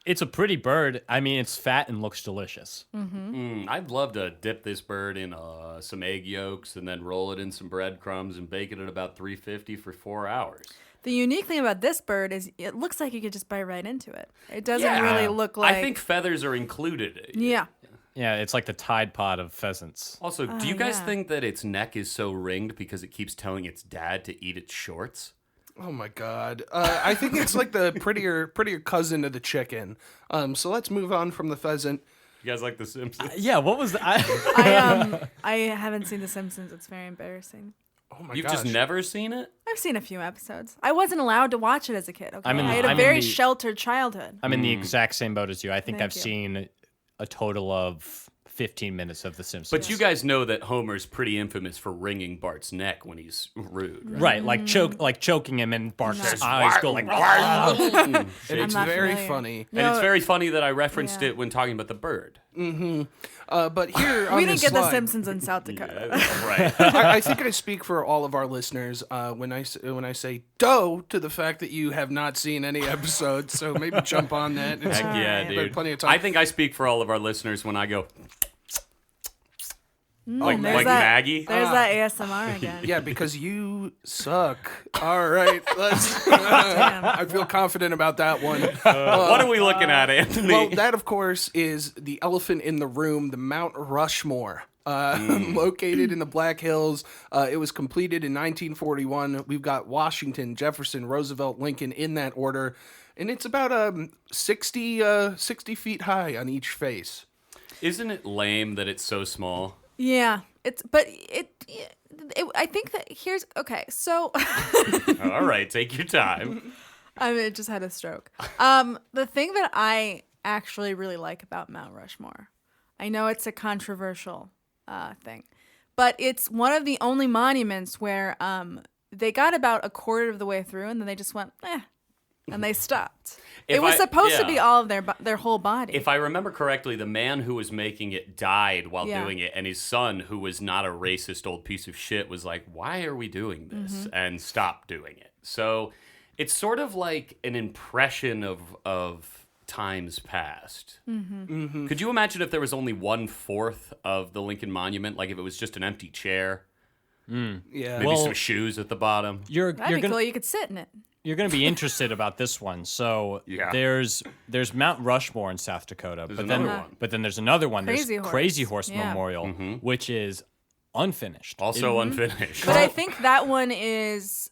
It's a pretty bird. I mean, it's fat and looks delicious. I'd love to dip this bird in some egg yolks and then roll it in some breadcrumbs and bake it at about 350 for 4 hours. The unique thing about this bird is it looks like you could just bite right into it. It doesn't really look like. I think feathers are included. Yeah. Yeah, it's like the Tide Pod of pheasants. Also, do you guys yeah. think that its neck is so ringed because it keeps telling its dad to eat its shorts? Oh my God! I think it's like the prettier cousin of the chicken. So let's move on from the pheasant. You guys like The Simpsons? Yeah, what was that? I haven't seen The Simpsons. It's very embarrassing. Oh my You've gosh! just never seen it? I've seen a few episodes. I wasn't allowed to watch it as a kid. Okay, I'm in the- I had a I'm in very the- sheltered childhood. I'm in the exact same boat as you. I think Thank I've you. seen a total of 15 minutes of The Simpsons. But you guys know that Homer's pretty infamous for wringing Bart's neck when he's rude, right? Right, like choking him and Bart's Nice. eyes go like. And it's not very familiar. funny. And it's very funny that I referenced Yeah. it when talking about the bird. But here on We didn't this get The slide, Simpsons in South Dakota. Right. I think I speak for all of our listeners when I say "doe" to the fact that you have not seen any episodes. So maybe jump on that. It's, Heck yeah, Alright. dude. Plenty of time. I think I speak for all of our listeners when I go, like There's that- Maggie. There's that ASMR again. Yeah, because you suck. All right, let's. I feel confident about that one. What are we looking at, Anthony? Well, that of course is the elephant in the room, the Mount Rushmore. Located in the Black Hills. It was completed in 1941. We've got Washington, Jefferson, Roosevelt, Lincoln in that order. And it's about 60 feet high on each face. Isn't it lame that it's so small? Yeah, I think that here's okay. So All right, take your time. I just had a stroke. The thing that I actually really like about Mount Rushmore, I know it's a controversial thing, but it's one of the only monuments where they got about a quarter of the way through and then they just went, and they stopped. It was supposed to be all of their whole body. If I remember correctly, the man who was making it died while Yeah. doing it, and his son, who was not a racist old piece of shit, was like, "Why are we doing this?" and stopped doing it. So it's sort of like an impression of times past. Could you imagine if there was only 1/4 of the Lincoln Monument, like if it was just an empty chair, Yeah. maybe Well, some shoes at the bottom? You're That'd be gonna cool. You could sit in it. you're gonna be interested about this one. So Yeah. there's Mount Rushmore in South Dakota, but then there's another one. Crazy There's Horse. Crazy Horse Yeah. Memorial, which is unfinished. Also unfinished. But I think that one is.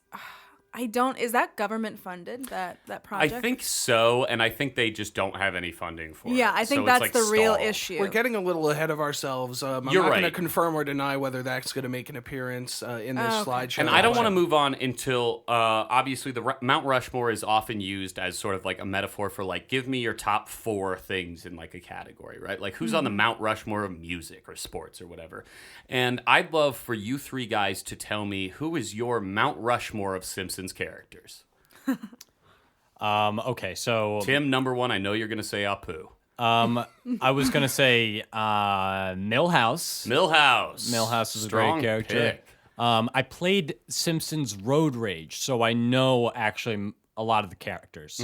Is that government funded, that I project? think so, and I think they just don't have any funding for it. Yeah, I think So that's it's like the real stalled. issue. We're getting a little ahead of ourselves. I'm You're not going to right. confirm or deny whether that's going to make an appearance in this slideshow. And I don't want to move on until, obviously, Mount Rushmore is often used as sort of like a metaphor for like, give me your top 4 things in like a category, right? Like who's on the Mount Rushmore of music or sports or whatever. And I'd love for you 3 guys to tell me who is your Mount Rushmore of Simpsons characters. Okay, so Tim, number 1, I know you're going to say Apu. I was gonna say Milhouse. Millhouse Is a Strong great character. pick. I played Simpsons Road Rage, so I know actually a lot of the characters.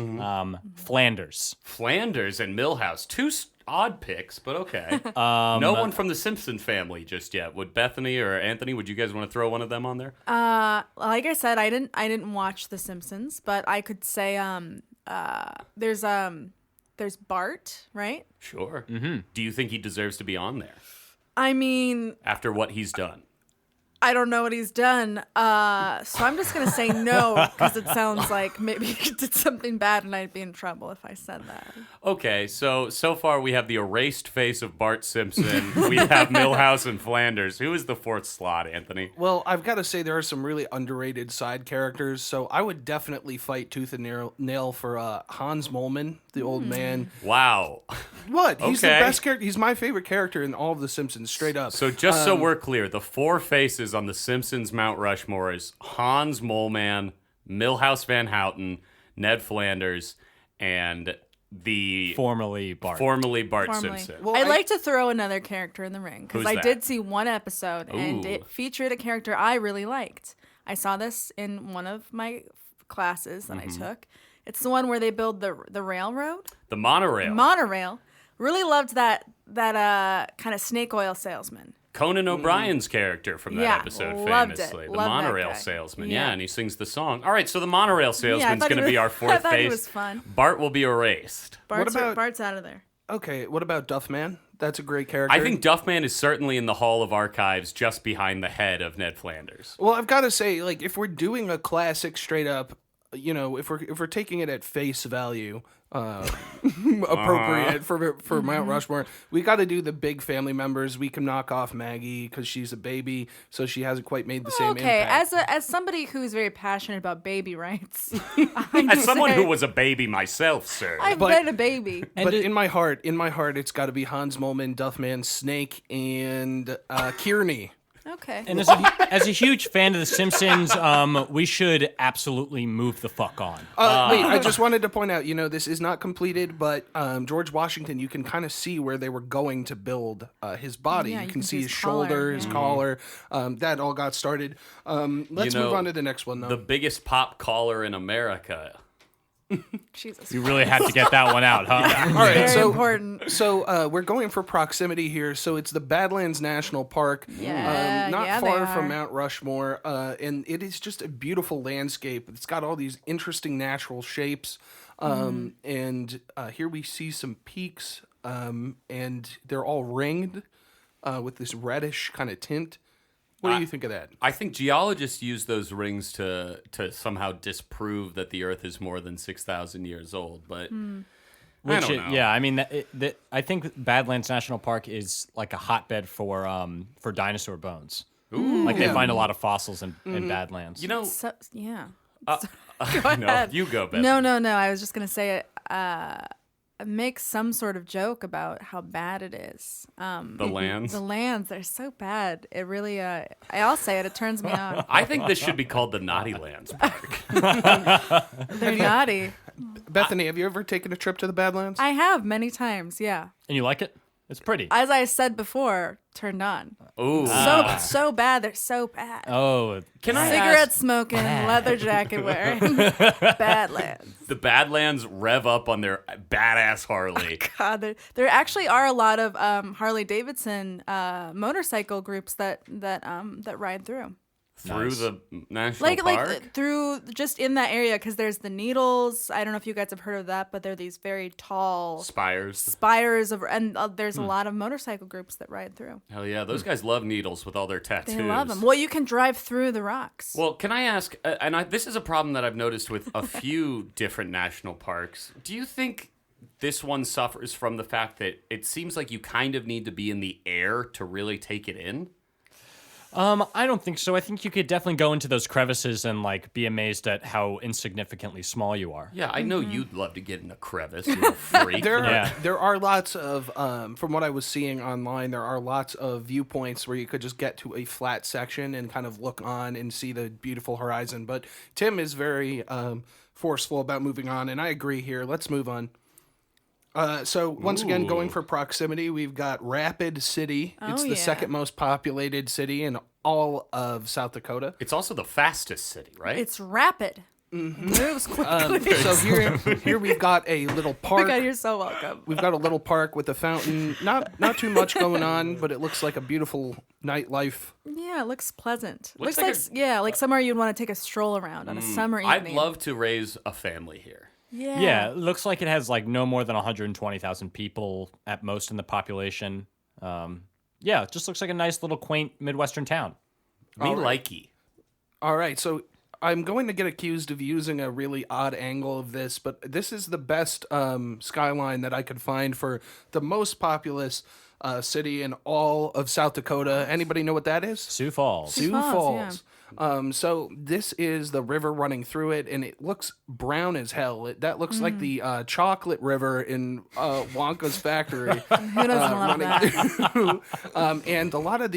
Flanders. Flanders and Millhouse. 2 odd picks, but okay. No one from the Simpson family just yet. Would Bethany or Anthony, would you guys want to throw one of them on there? Like I said, I didn't watch The Simpsons, but I could say there's Bart, right? Sure. Mm-hmm. Do you think he deserves to be on there I mean, after what he's done? I don't know what he's done, so I'm just gonna say no because it sounds like maybe he did something bad and I'd be in trouble if I said that. Okay, so far we have the erased face of Bart Simpson. We have Millhouse and Flanders. Who is the 4th slot, Anthony? Well, I've got to say there are some really underrated side characters, so I would definitely fight tooth and nail for Hans Moleman, the old man. Wow. What? He's the Okay. best character. He's my favorite character in all of The Simpsons, straight up. So just so we're clear, the 4 faces on the Simpsons Mount Rushmore is Hans Moleman, Millhouse Van Houten, Ned Flanders, and the Formerly Bart. Bart Simpson. Well, I'd like to throw another character in the ring because Who's I that? did see one episode and Ooh. it featured a character I really liked. I saw this in one of my classes that I took. It's the one where they build the railroad, The monorail. monorail. Really loved that kind of snake oil salesman. Conan O'Brien's character from that Yeah, episode, loved it. famously. The Loved that monorail guy. salesman. Yeah. Yeah, and he sings the song. All right, so the monorail salesman's thought he going to be was- our 4th I thought he face. was fun. Bart will be erased. Bart's about- out of there. Okay, what about Duffman? That's a great character. I think Duffman is certainly in the Hall of Archives just behind the head of Ned Flanders. Well, I've got to say, like, if we're doing a classic straight up, if we're taking it at face value, appropriate for Mount Rushmore, we got to do the big family members. We can knock off Maggie because she's a baby, so she hasn't quite made the same Okay, impact. as somebody who's very passionate about baby rights, As someone who was a baby myself, sir. I've But- been a baby. But in my heart, it's got to be Hans Moleman, Duffman, Snake, and Kearney. Okay. And as a huge fan of The Simpsons, we should absolutely move the fuck on. Wait, I just wanted to point out, this is not completed, but George Washington, you can kind of see where they were going to build his body. Yeah, you can see his shoulder, his collar. That all got started. Let's move on to the next one, though. The biggest pop caller in America. Jesus. You really had to get that one out, huh? All right, Very so important. So we're going for proximity here. So it's the Badlands National Park, Yeah, not yeah, they far are. from Mount Rushmore, and it is just a beautiful landscape. It's got all these interesting natural shapes, and here we see some peaks, and they're all ringed with this reddish kind of tint. What do you think of that? I think geologists use those rings to somehow disprove that the Earth is more than 6,000 years old, but I don't know. Yeah, I mean, I think Badlands National Park is like a hotbed for dinosaur bones. Ooh. Like they find a lot of fossils in Badlands. You know, So, yeah. no, ahead. you go, Beth. No. I was just gonna say make some sort of joke about how bad it is. The lands. The lands, they're so bad. It really, I'll say it. It turns me on. I think this should be called the Naughty Lands Park. They're naughty. Bethany, have you ever taken a trip to the Badlands? I have many times. Yeah. And you like it? It's pretty. As I said before, turned on. Ooh. So bad. They're so bad. Oh, Can I Cigarette ask, smoking, leather jacket wearing, Badlands. the Badlands rev up on their badass Harley. God, there actually are a lot of Harley Davidson motorcycle groups that ride through. through Nice. the national park. Like through just in that area, because there's the Needles. I don't know if you guys have heard of that, but they're these very tall Spires. spires of, and there's a lot of motorcycle groups that ride through. Hell yeah, those guys love needles with all their tattoos. They love them. Well, you can drive through the rocks. Well, can I ask, this is a problem that I've noticed with a few different national parks. Do you think this one suffers from the fact that it seems like you kind of need to be in the air to really take it in? I don't think so. I think you could definitely go into those crevices and like be amazed at how insignificantly small you are. Yeah, I know you'd love to get in a crevice, you little freak. There are lots of, from what I was seeing online, there are lots of viewpoints where you could just get to a flat section and kind of look on and see the beautiful horizon. But Tim is very forceful about moving on, and I agree here. Let's move on. So once again, going for proximity, we've got Rapid City. It's the second most populated city in all of South Dakota. It's also the fastest city, right? It's rapid. Moves quickly. So here we've got a little Oh park. my God, you're so welcome. We've got a little park with a fountain. Not too much going on, but it looks like a beautiful nightlife. Yeah, it looks pleasant. Looks Looks like like somewhere you'd want to take a stroll around on a summer I'd evening. love to raise a family here. Yeah, it looks like it has like no more than 120,000 people at most in the population. Yeah, it just looks like a nice little quaint Midwestern town. Me likey. All right, so I'm going to get accused of using a really odd angle of this, but this is the best skyline that I could find for the most populous city in all of South Dakota. Anybody know what that is? Sioux Falls. Sioux Falls, Falls. So this is the river running through it, and it looks brown as hell. That looks like the chocolate river in Wonka's factory. Who doesn't love that? And a lot of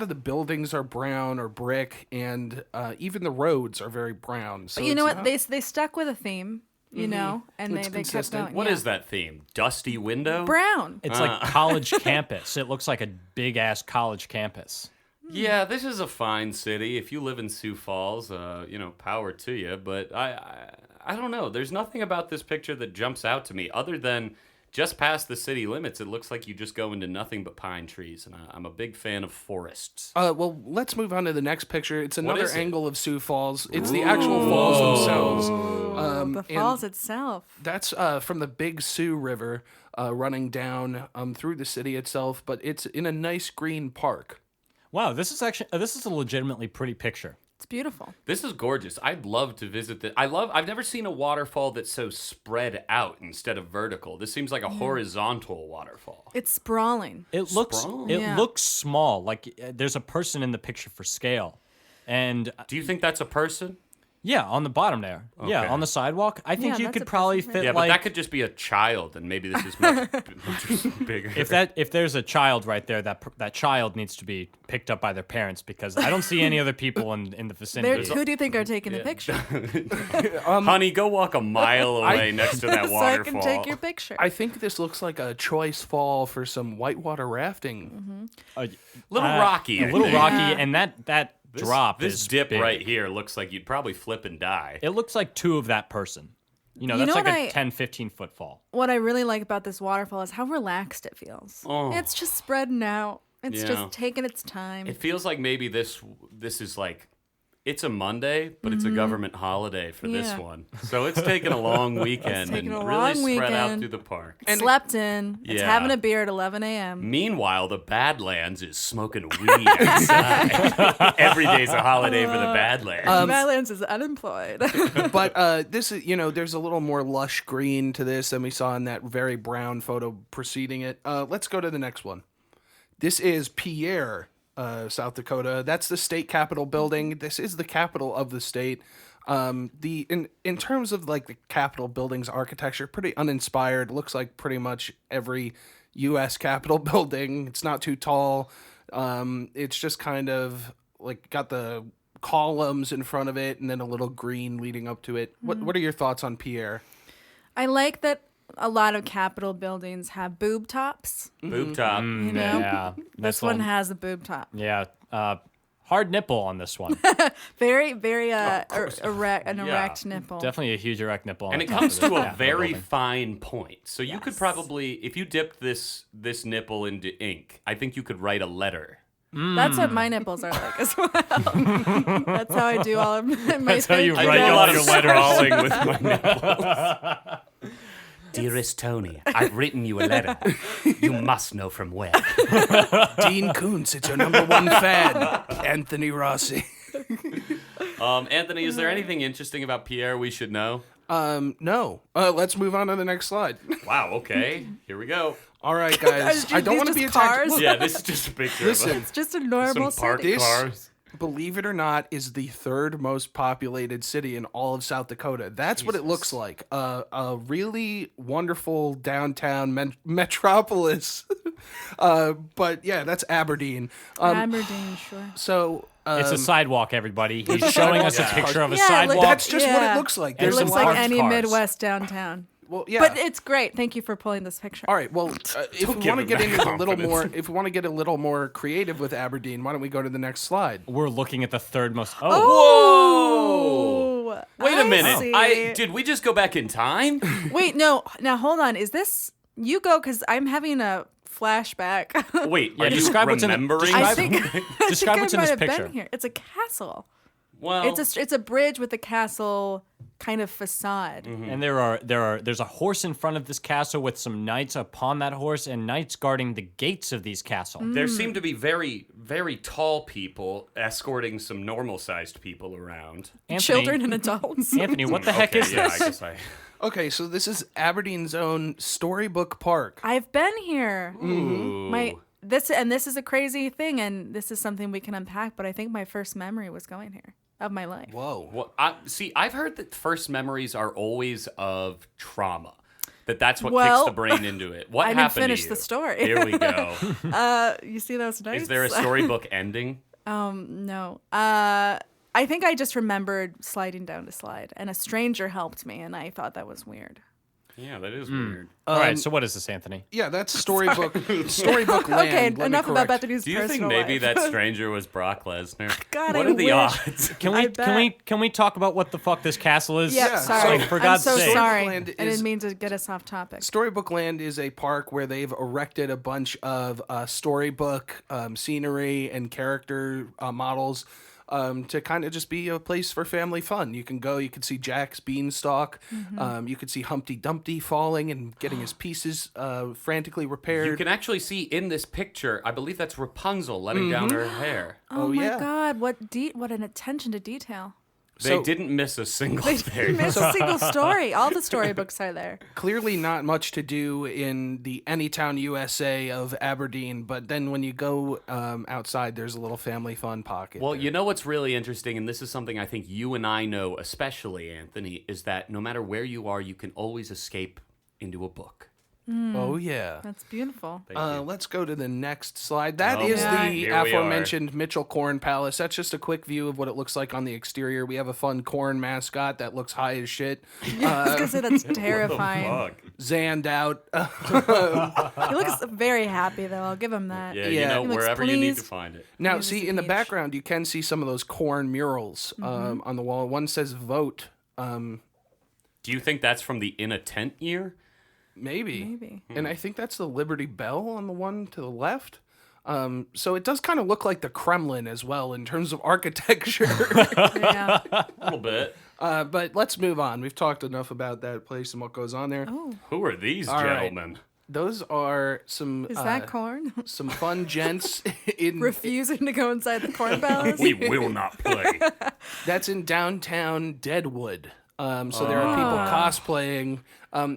the buildings are brown or brick, and even the roads are very brown. So But you know it's what? not- They stuck with a theme, you know, and It's they kept consistent. going. What yeah. is that theme? Dusty window? Brown. It's like college campus. It looks like a big ass college campus. Yeah, this is a fine city. If you live in Sioux Falls, power to you. But I don't know. There's nothing about this picture that jumps out to me other than just past the city limits. It looks like you just go into nothing but pine trees, and I'm a big fan of forests. well, let's move on to the next picture. It's another is it? angle of Sioux Falls. It's the actual falls themselves. The and falls itself. That's from the Big Sioux River running down through the city itself, but it's in a nice green park. Wow, this is a legitimately pretty picture. It's beautiful. This is gorgeous. I'd love to visit the. I've never seen a waterfall that's so spread out instead of vertical. This seems like a horizontal waterfall. It's sprawling. It looks Sprawl. Yeah. looks small. Like there's a person in the picture for scale. And Do you think that's a person? yeah, on the bottom there. Yeah, Okay. on the sidewalk. I think Yeah, you that's could a probably person, fit Yeah, but like that could just be a child, and maybe this is much bigger. if there's a child right there, that child needs to be picked up by their parents because I don't see any other people in the There, vicinity. who do you think are taking the picture? Honey, go walk a mile away next to that So I waterfall. can take your picture. I think this looks like a choice fall for some whitewater rafting. Little rocky. a I little think. rocky, and that drop This is dip big. right here looks like you'd probably flip and die. It looks like two of that person. You know, You that's know like what a 10, 15 foot fall. What I really like about this waterfall is how relaxed it feels. Oh. It's just spreading out. It's Yeah. just taking its time. It feels like maybe this is like it's a Monday, but it's a government holiday for this Yeah. one. So it's taking a long weekend taking and a really long spread out weekend. through the park. Slept in. It's Yeah. having a beer at 11 a.m. Meanwhile, the Badlands is smoking weed outside. Every day's a holiday for the Badlands. Badlands is unemployed. But this is, there's a little more lush green to this than we saw in that very brown photo preceding it. Let's go to the next one. This is Pierre, South Dakota. That's the state capitol building. This is the capital of the state. In terms of like the Capitol building's architecture, pretty uninspired. Looks like pretty much every U.S. Capitol building. It's not too tall. It's just kind of like got the columns in front of it and then a little green leading up to it. What are your thoughts on Pierre? I like that a lot of Capitol buildings have boob tops. Boob top. You know? Yeah, This one has a boob top. Yeah, hard nipple on this one. Very, very erect nipple. Definitely a huge erect nipple. On And the it top comes of the to a Capitol very building. fine point. So you could probably, if you dipped this nipple into ink, I think you could write a letter That's what my nipples are like as well. That's how I do all of my That's how you things. write I do a lot of your letters. scrawling with my nipples. Dearest Tony, I've written you a letter. You must know from where. Dean Koontz, it's your number one fan, Anthony Rossi. Anthony, is there anything interesting about Pierre we should know? No. Let's move on to the next slide. Wow, okay. Here we go. All right, guys. I don't want to be just attacked. cars? Look, Yeah, this is just a picture Listen. of It's just a normal some parked city. This- cars. believe it or not, is the third most populated city in all of South Dakota. That's what it looks like. A really wonderful downtown metropolis. But yeah, that's Aberdeen. Aberdeen, sure. So It's a sidewalk, everybody. He's showing us a picture of a Yeah, it sidewalk. looks- that's just what Yeah. it looks like. It There's looks some like parked any cars. Midwest downtown. Well, yeah. But it's great. Thank you for pulling this picture. All right. Well, if we give want to him get that into a little confidence. more, if we want to get a little more creative with Aberdeen, why don't we go to the next slide? We're looking at the third most. Oh, Wait a minute. see. Did we just go back in time? Wait, no. Now hold on. Is this you go? Because I'm having a flashback. Wait, Yeah, are you describe what's in it. remembering? I Describe- think Describe I what's in might this have been picture. here. It's a castle. Well, It's a bridge with a castle kind of facade. And there's a horse in front of this castle with some knights upon that horse and knights guarding the gates of these castle. there seem to be very, very tall people escorting some normal-sized people around. Anthony, Children and adults. Anthony, what the heck is Yeah, this? I guess I... Okay, so this is Aberdeen's own Storybook Park. I've been here. Ooh. This is a crazy thing, and this is something we can unpack. But I think my first memory was going here of my life. Whoa. Well, I've heard that first memories are always of trauma. That's what kicks Well, the brain into it. What I didn't happened finish to you? the story. Here we go. You see those nights? Is there a storybook ending? No. I think I just remembered sliding down to slide, and a stranger helped me, and I thought that was weird. Yeah, that is weird. All right, so what is this, Anthony? Yeah, that's Storybook Land. Okay, let me enough about correct. Bethany's Do you think personal maybe life. that stranger was Brock Lesnar? God, what I are the wish. odds? Can we talk about what the fuck this castle is? Yep, Yeah, sorry. so for God's I'm so sake. sorry. Storybook I is- didn't mean to get us off topic. Storybook Land is a park where they've erected a bunch of storybook scenery and character models to kind of just be a place for family fun. You can go, you can see Jack's beanstalk, you could see Humpty Dumpty falling and getting his pieces frantically repaired. You can actually see in this picture, I believe that's Rapunzel letting down her hair. Oh my yeah. God, what an attention to detail. They So- didn't miss a single They thing. missed a single story. All the storybooks are there. Clearly not much to do in the Anytown, USA of Aberdeen, but then when you go outside, there's a little family fun pocket. Well, there. you know what's really interesting, and this is something I think you and I know especially, Anthony, is that no matter where you are, you can always escape into a book. Oh, yeah. That's beautiful. Let's go to the next slide. That is yeah. the Here we aforementioned Mitchell Corn Palace. That's just a quick view of what it looks like on the exterior. We have a fun corn mascot that looks high as shit, I was gonna say that's terrifying. zanned out. He looks very happy though. I'll give him that. Yeah, Yeah. you know, He looks wherever you need to pleased. find it. Now, Uses see, the in the beach. background, you can see some of those corn murals on the wall. One says vote. Do you think that's from the In a Tent year? Maybe. Maybe. And I think that's the Liberty Bell on the one to the left. So it does kind of look like the Kremlin as well in terms of architecture. Yeah. A little bit. But let's move on. We've talked enough about that place and what goes on there. Who are these All right. gentlemen? Those are some Is that corn? some fun gents in Refusing to go inside the corn palace? We will not play. that's in downtown Deadwood. So there are people cosplaying.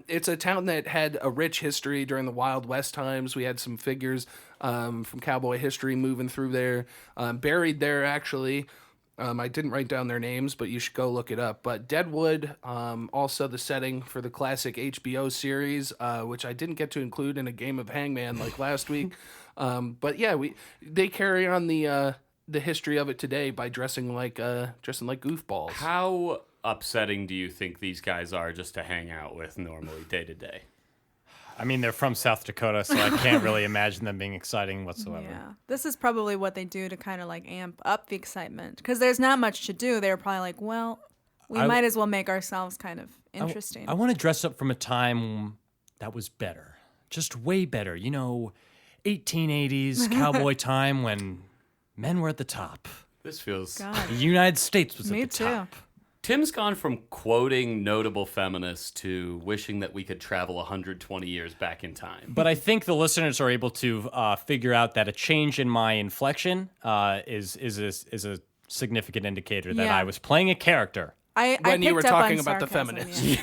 It's a town that had a rich history during the Wild West times. We had some figures from cowboy history moving through there, buried there actually. I didn't write down their names, but you should go look it up. But Deadwood, also the setting for the classic HBO series, which I didn't get to include in a game of Hangman like last week. But yeah, they carry on the history of it today by dressing like goofballs. How upsetting do you think these guys are just to hang out with normally day to day? I mean, they're from South Dakota, so I can't really imagine them being exciting whatsoever. Yeah. This is probably what they do to kind of like amp up the excitement. Because there's not much to do. They're probably like, well, we might as well make ourselves kind of interesting. I want to dress up from a time that was better, just way better. 1880s cowboy time when men were at the top. This feels... God. The United States was Me at the too. top. Tim's gone from quoting notable feminists to wishing that we could travel 120 years back in time. But I think the listeners are able to figure out that a change in my inflection is a significant indicator that Yeah. I was playing a character. I When you were picked up talking on about the sarcasm, feminists.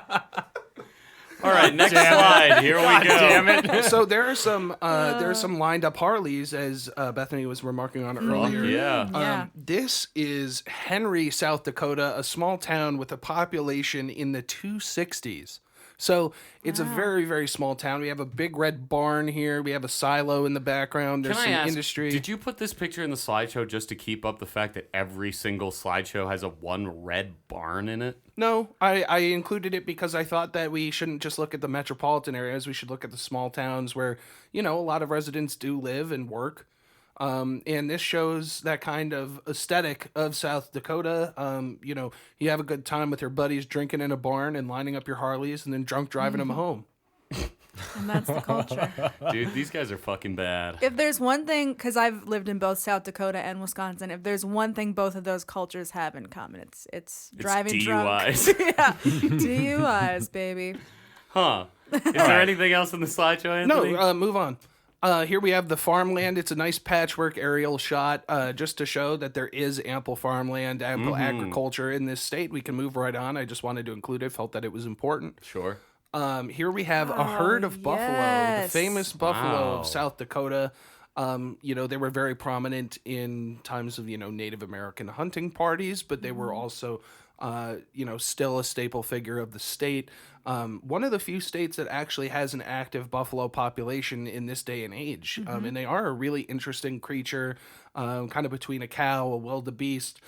yeah. All right, next slide. Here we go. Damn it. So there are some lined up Harleys, as Bethany was remarking on earlier. Yeah. Yeah. This is Henry, South Dakota, a small town with a population in the 260s. So it's a very, very small town. We have a big red barn here. We have a silo in the background. There's Can some I ask, industry. did you put this picture in the slideshow just to keep up the fact that every single slideshow has a one red barn in it? No, I included it because I thought that we shouldn't just look at the metropolitan areas. We should look at the small towns where, a lot of residents do live and work. And this shows that kind of aesthetic of South Dakota. You have a good time with your buddies drinking in a barn and lining up your Harleys and then drunk driving them home. And that's the culture. Dude, these guys are fucking bad. If there's one thing, because I've lived in both South Dakota and Wisconsin, if there's one thing both of those cultures have in common, it's driving drunk. DUIs. Yeah, DUIs, baby. Huh. Is there anything else in the slideshow, Anthony? No, move on. Here we have the farmland. It's a nice patchwork aerial shot just to show that there is ample farmland, ample agriculture in this state. We can move right on. I just wanted to include it, felt that it was important. Sure. Here we have a herd of buffalo, the yes. famous buffalo Wow. of South Dakota. They were very prominent in times of, Native American hunting parties, but they were also, still a staple figure of the state. One of the few states that actually has an active buffalo population in this day and age. And they are a really interesting creature, kind of between a cow, a wildebeest,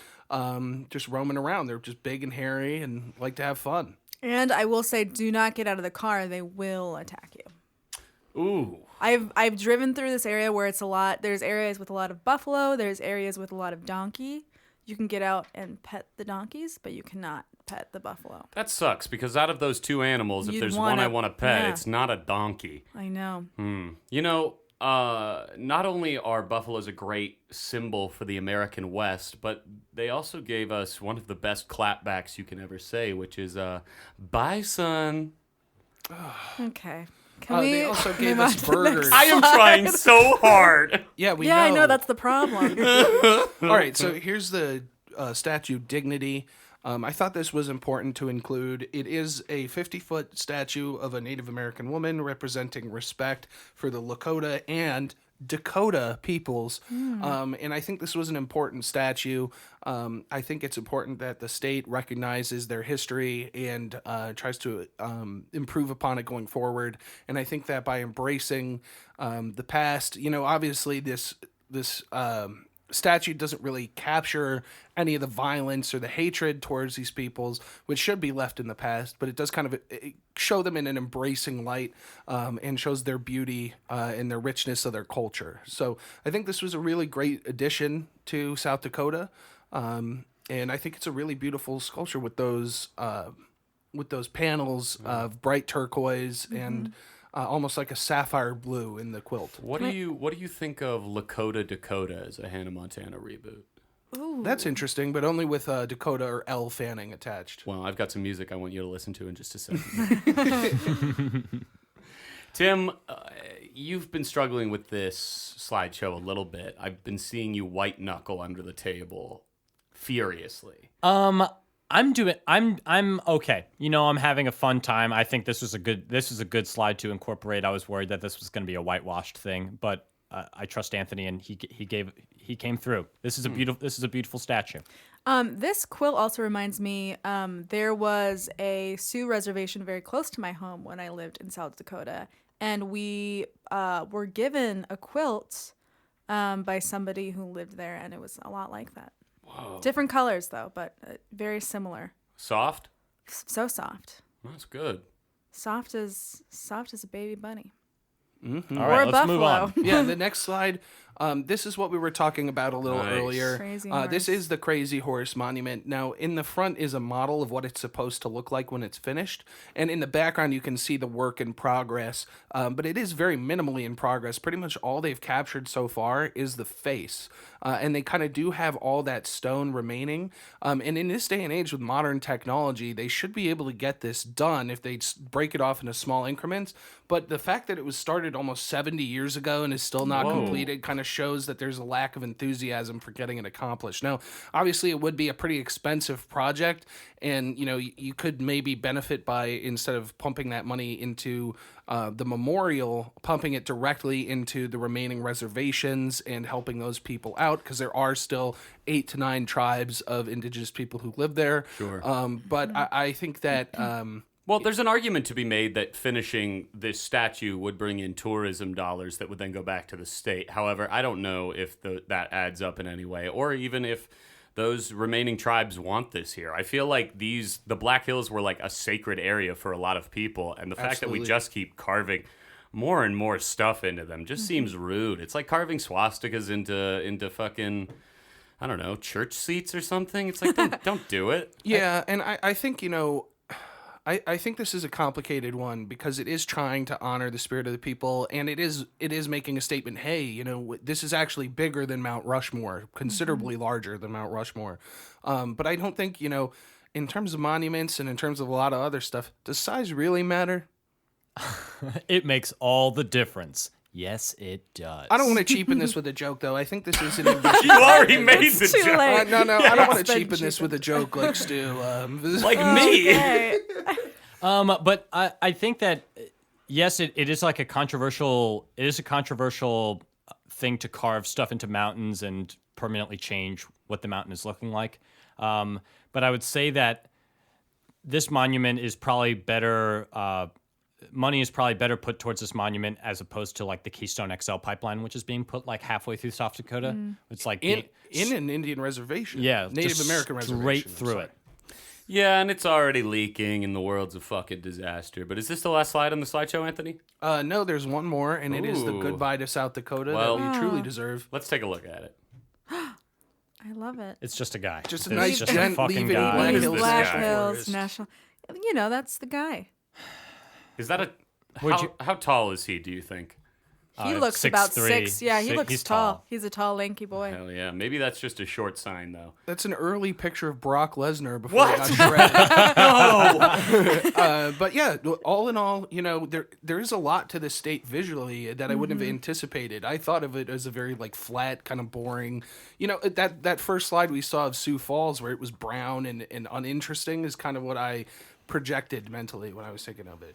just roaming around. They're just big and hairy and like to have fun. And I will say, do not get out of the car. They will attack you. Ooh. I've driven through this area where it's a lot. There's areas with a lot of buffalo. There's areas with a lot of donkey. You can get out and pet the donkeys, but you cannot pet the buffalo. That sucks, because out of those two animals, if You'd there's wanna- one I want to pet, yeah. it's not a donkey. I know. Not only are buffaloes a great symbol for the American West, but they also gave us one of the best clapbacks you can ever say, which is, bison. Okay. Can we They also gave move on us to the next burgers. I am trying so hard. Yeah, we Yeah, know. I know that's the problem. All right, so here's the statue Dignity. I thought this was important to include. It is a 50-foot statue of a Native American woman representing respect for the Lakota and Dakota peoples. And I think this was an important statue. I think it's important that the state recognizes their history and tries to improve upon it going forward. And I think that by embracing the past, obviously this statue doesn't really capture any of the violence or the hatred towards these peoples, which should be left in the past, but it does kind of show them in an embracing light and shows their beauty and their richness of their culture. So I think this was a really great addition to South Dakota, and I think it's a really beautiful sculpture with those panels of bright turquoise and almost like a sapphire blue in the quilt. What do you think of Lakota Dakota as a Hannah Montana reboot? Ooh. That's interesting, but only with Dakota or Elle Fanning attached. Well, I've got some music I want you to listen to in just a second. Tim, you've been struggling with this slideshow a little bit. I've been seeing you white knuckle under the table furiously. I'm okay. I'm having a fun time. I think this was a good slide to incorporate. I was worried that this was going to be a whitewashed thing, but I trust Anthony, and he came through. This is a beautiful statue. This quilt also reminds me, there was a Sioux reservation very close to my home when I lived in South Dakota, and we were given a quilt by somebody who lived there, and it was a lot like that. Whoa. Different colors, though, but very similar. Soft? So soft. That's good. Soft as a baby bunny. All Or right, a let's move buffalo. on. Yeah, the next slide. This is what we were talking about a little Nice. earlier. Crazy This horse. is the Crazy Horse Monument. Now, in the front is a model of what it's supposed to look like when it's finished. And in the background, you can see the work in progress. But it is very minimally in progress. Pretty much all they've captured so far is the face. And they kind of do have all that stone remaining. And in this day and age with modern technology, they should be able to get this done if they break it off into small increments. But the fact that it was started almost 70 years ago and is still not completed kind of shows that there's a lack of enthusiasm for getting it accomplished. Now, obviously, it would be a pretty expensive project, and you could maybe benefit by, instead of pumping that money into the memorial, pumping it directly into the remaining reservations and helping those people out, because there are still 8 to 9 tribes of indigenous people who live there. Sure. But I think that Well, there's an argument to be made that finishing this statue would bring in tourism dollars that would then go back to the state. However, I don't know if that adds up in any way, or even if those remaining tribes want this here. I feel like the Black Hills were like a sacred area for a lot of people, and the fact that we just keep carving more and more stuff into them just seems rude. It's like carving swastikas into fucking, I don't know, church seats or something. It's like, don't do it. yeah, and I think I think this is a complicated one because it is trying to honor the spirit of the people, and it is making a statement. Hey, this is actually bigger than Mount Rushmore, considerably larger than Mount Rushmore. But I don't think in terms of monuments and in terms of a lot of other stuff, does size really matter? It makes all the difference. Yes, it does. I don't want to cheapen this with a joke, though. I think this is an ambitious. You already made the It's too joke. late. No, I don't want to It's been cheapen this cheapened. with a joke like Stu. Like me. Okay. But I think that yes, it is like a controversial. It is a controversial thing to carve stuff into mountains and permanently change what the mountain is looking like. But I would say that this monument is probably better. Money is probably better put towards this monument as opposed to like the Keystone XL pipeline, which is being put like halfway through South Dakota. It's like in an Indian reservation. yeah, Native just American reservation. straight I'm through sorry. it. Yeah, and it's already leaking, and the world's a fucking disaster. But is this the last slide on the slideshow, Anthony? No, there's one more, and it is the Ooh. goodbye to South Dakota Well- that we truly deserve. Let's take a look at it. I love it. It's just a guy. Just a It's nice just gent fucking leaving guy. Black Who is Hills this Black guy? Hills Forest. National. That's the guy. Is that a... Would you- How tall is he, do you think? He looks 6'3". about 6. Yeah, he looks He's tall. He's a tall, lanky boy. Hell yeah. Maybe that's just a short sign, though. That's an early picture of Brock Lesnar before he got shredded. But yeah, all in all, there is a lot to this state visually that I wouldn't have anticipated. I thought of it as a very like flat, kind of boring. That first slide we saw of Sioux Falls where it was brown and uninteresting is kind of what I projected mentally when I was thinking of it.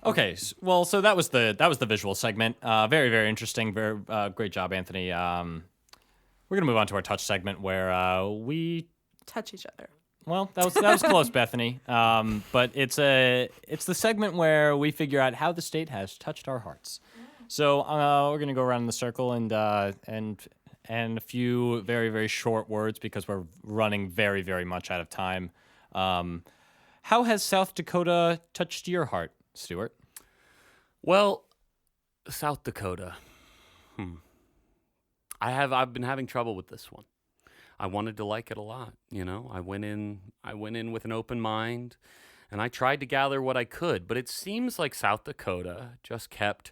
Okay, so that was the visual segment. Very, very interesting. Very great job, Anthony. We're gonna move on to our touch segment where we. Touch each other. Well, that was close, Bethany. But it's the segment where we figure out how the state has touched our hearts. So we're gonna go around in the circle and a few very, very short words because we're running very, very much out of time. How has South Dakota touched your heart, Stuart? Well, South Dakota. I've been having trouble with this one. I wanted to like it a lot, I went in with an open mind, and I tried to gather what I could, but it seems like South Dakota just kept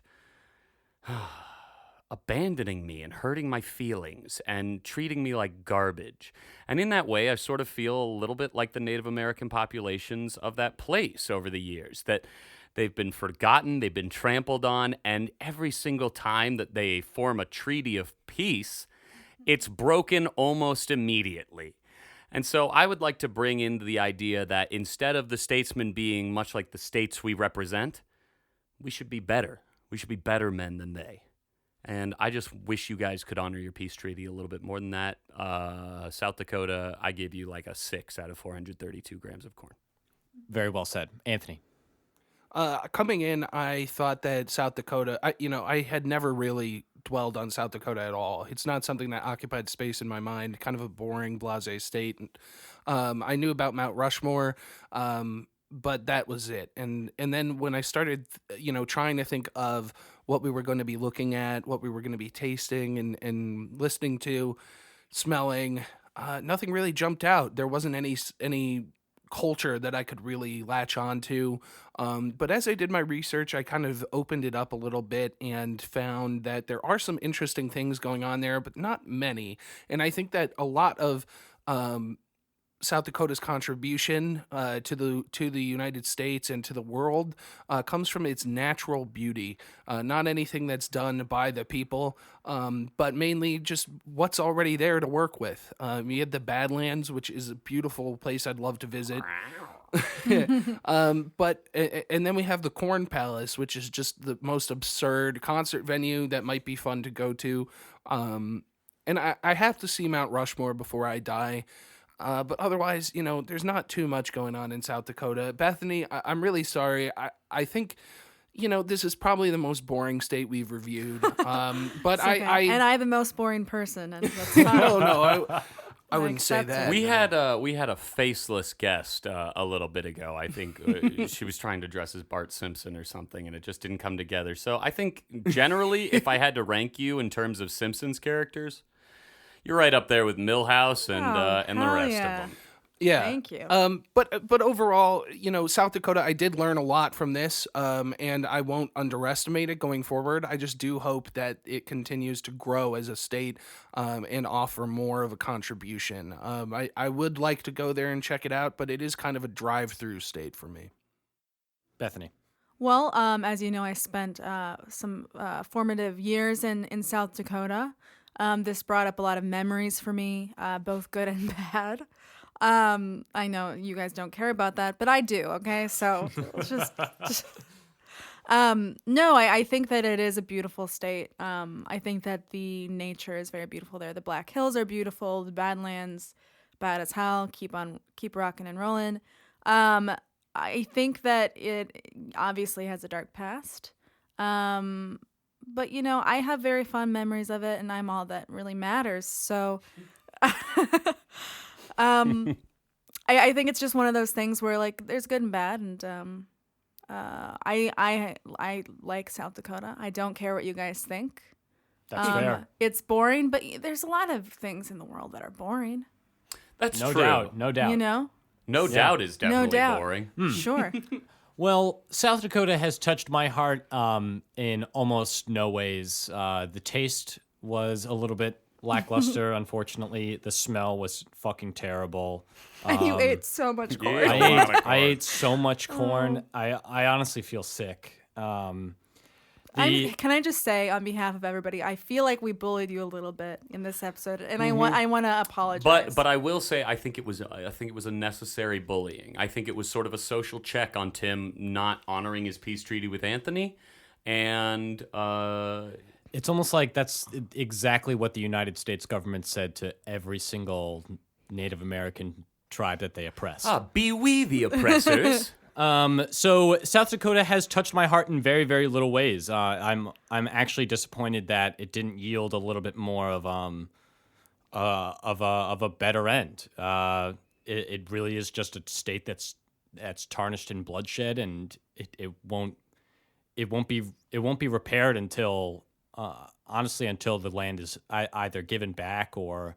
abandoning me and hurting my feelings and treating me like garbage. And in that way, I sort of feel a little bit like the Native American populations of that place over the years, that they've been forgotten, they've been trampled on, and every single time that they form a treaty of peace, it's broken almost immediately. And so I would like to bring in the idea that instead of the statesmen being much like the states we represent, we should be better. We should be better men than they. And I just wish you guys could honor your peace treaty a little bit more than that. South Dakota, I give you like a 6 out of 432 grams of corn. Very well said, Anthony. Coming in, I thought that South Dakota, I had never really dwelled on South Dakota at all. It's not something that occupied space in my mind, kind of a boring, blasé state. I knew about Mount Rushmore, but that was it. And then when I started, trying to think of what we were going to be looking at, what we were going to be tasting and listening to, smelling, nothing really jumped out. There wasn't any culture that I could really latch on to. But as I did my research, I kind of opened it up a little bit and found that there are some interesting things going on there, but not many. And I think that a lot of South Dakota's contribution to the United States and to the world comes from its natural beauty. Not anything that's done by the people, but mainly just what's already there to work with. You had the Badlands, which is a beautiful place I'd love to visit. But then we have the Corn Palace, which is just the most absurd concert venue that might be fun to go to. And I have to see Mount Rushmore before I die. But otherwise, there's not too much going on in South Dakota. Bethany, I'm really sorry. I think, this is probably the most boring state we've reviewed. But Okay. And I'm the most boring person, and that's fine. no, I wouldn't say accept that. We had a faceless guest a little bit ago. I think she was trying to dress as Bart Simpson or something, and it just didn't come together. So I think generally, if I had to rank you in terms of Simpsons characters, you're right up there with Milhouse and the rest of them. Yeah. Thank you. But overall, South Dakota, I did learn a lot from this, and I won't underestimate it going forward. I just do hope that it continues to grow as a state and offer more of a contribution. I would like to go there and check it out, but it is kind of a drive-through state for me. Bethany. Well, as you know, I spent some formative years in South Dakota. This brought up a lot of memories for me, both good and bad. I know you guys don't care about that, but I do, okay? So let's just no, I think that it is a beautiful state. I think that the nature is very beautiful there. The Black Hills are beautiful. The Badlands, bad as hell. Keep rocking and rolling. I think that it obviously has a dark past. But, I have very fond memories of it, and I'm all that really matters. So I think it's just one of those things where, like, there's good and bad. And I like South Dakota. I don't care what you guys think. That's fair. It's boring, but there's a lot of things in the world that are boring. That's No true. doubt. No doubt. No doubt is definitely No doubt. boring. Sure. Well, South Dakota has touched my heart in almost no ways. The taste was a little bit lackluster, unfortunately. The smell was fucking terrible. And you ate so much corn. Yeah. I ate so much corn. I honestly feel sick. Can I just say, on behalf of everybody, I feel like we bullied you a little bit in this episode, and I want to apologize. But I will say I think it was a necessary bullying. I think it was sort of a social check on Tim not honoring his peace treaty with Anthony, and It's almost like that's exactly what the United States government said to every single Native American tribe that they oppressed. be we the oppressors. So South Dakota has touched my heart in very, very little ways. I'm actually disappointed that it didn't yield a little bit more of a better end. It really is just a state that's tarnished in bloodshed, and it won't be repaired until honestly until the land is either given back or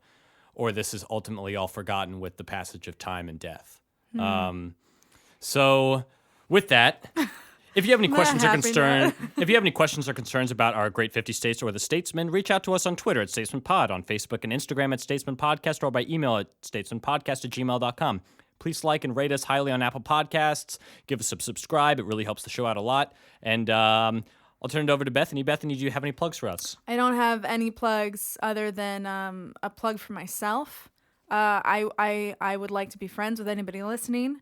this is ultimately all forgotten with the passage of time and death. So, with that, if you have any questions or concerns about our great 50 states or the Statesman, reach out to us on Twitter at StatesmanPod, on Facebook and Instagram at StatesmanPodcast, or by email at statesmanpodcast@gmail.com. Please like and rate us highly on Apple Podcasts. Give us a subscribe. It really helps the show out a lot. And I'll turn it over to Bethany. Bethany, do you have any plugs for us? I don't have any plugs other than a plug for myself. I would like to be friends with anybody listening.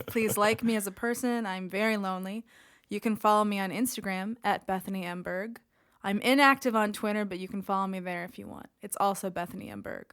Please like me as a person. I'm very lonely. You can follow me on Instagram at Bethany M. Berg. I'm inactive on Twitter, but you can follow me there if you want. It's also Bethany M. Berg.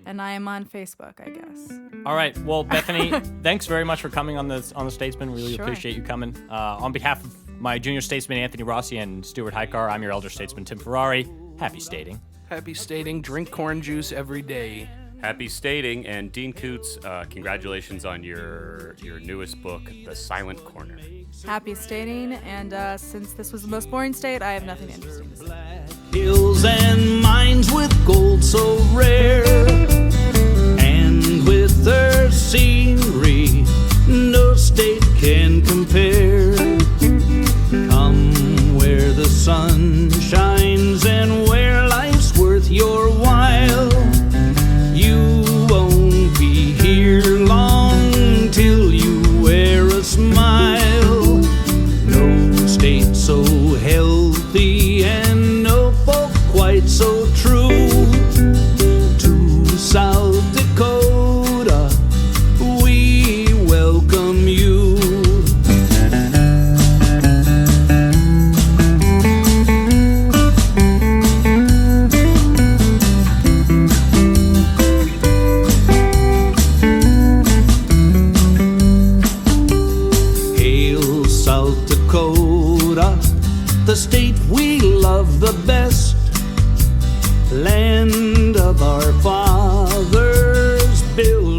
And I am on Facebook, I guess. All right. Well, Bethany, thanks very much for coming on the Statesman. Really Sure. appreciate you coming. On behalf of my junior statesman, Anthony Rossi, and Stuart Hykar, I'm your elder statesman, Tim Ferrari. Happy stating. Happy stating, drink corn juice every day. Happy stating, and Dean Coots, congratulations on your newest book, The Silent Corner. Happy stating, and since this was the most boring state, I have nothing interesting to say. Hills and mines with gold so rare, and with their scenery, no state can compare. Come where the sun shines and where life's worth your while. You won't be here long till you wear a smile. No state so healthy and no folk quite so true. To South Dakota, we welcome you. Hail South Dakota, the state we love the best, land of our fathers, built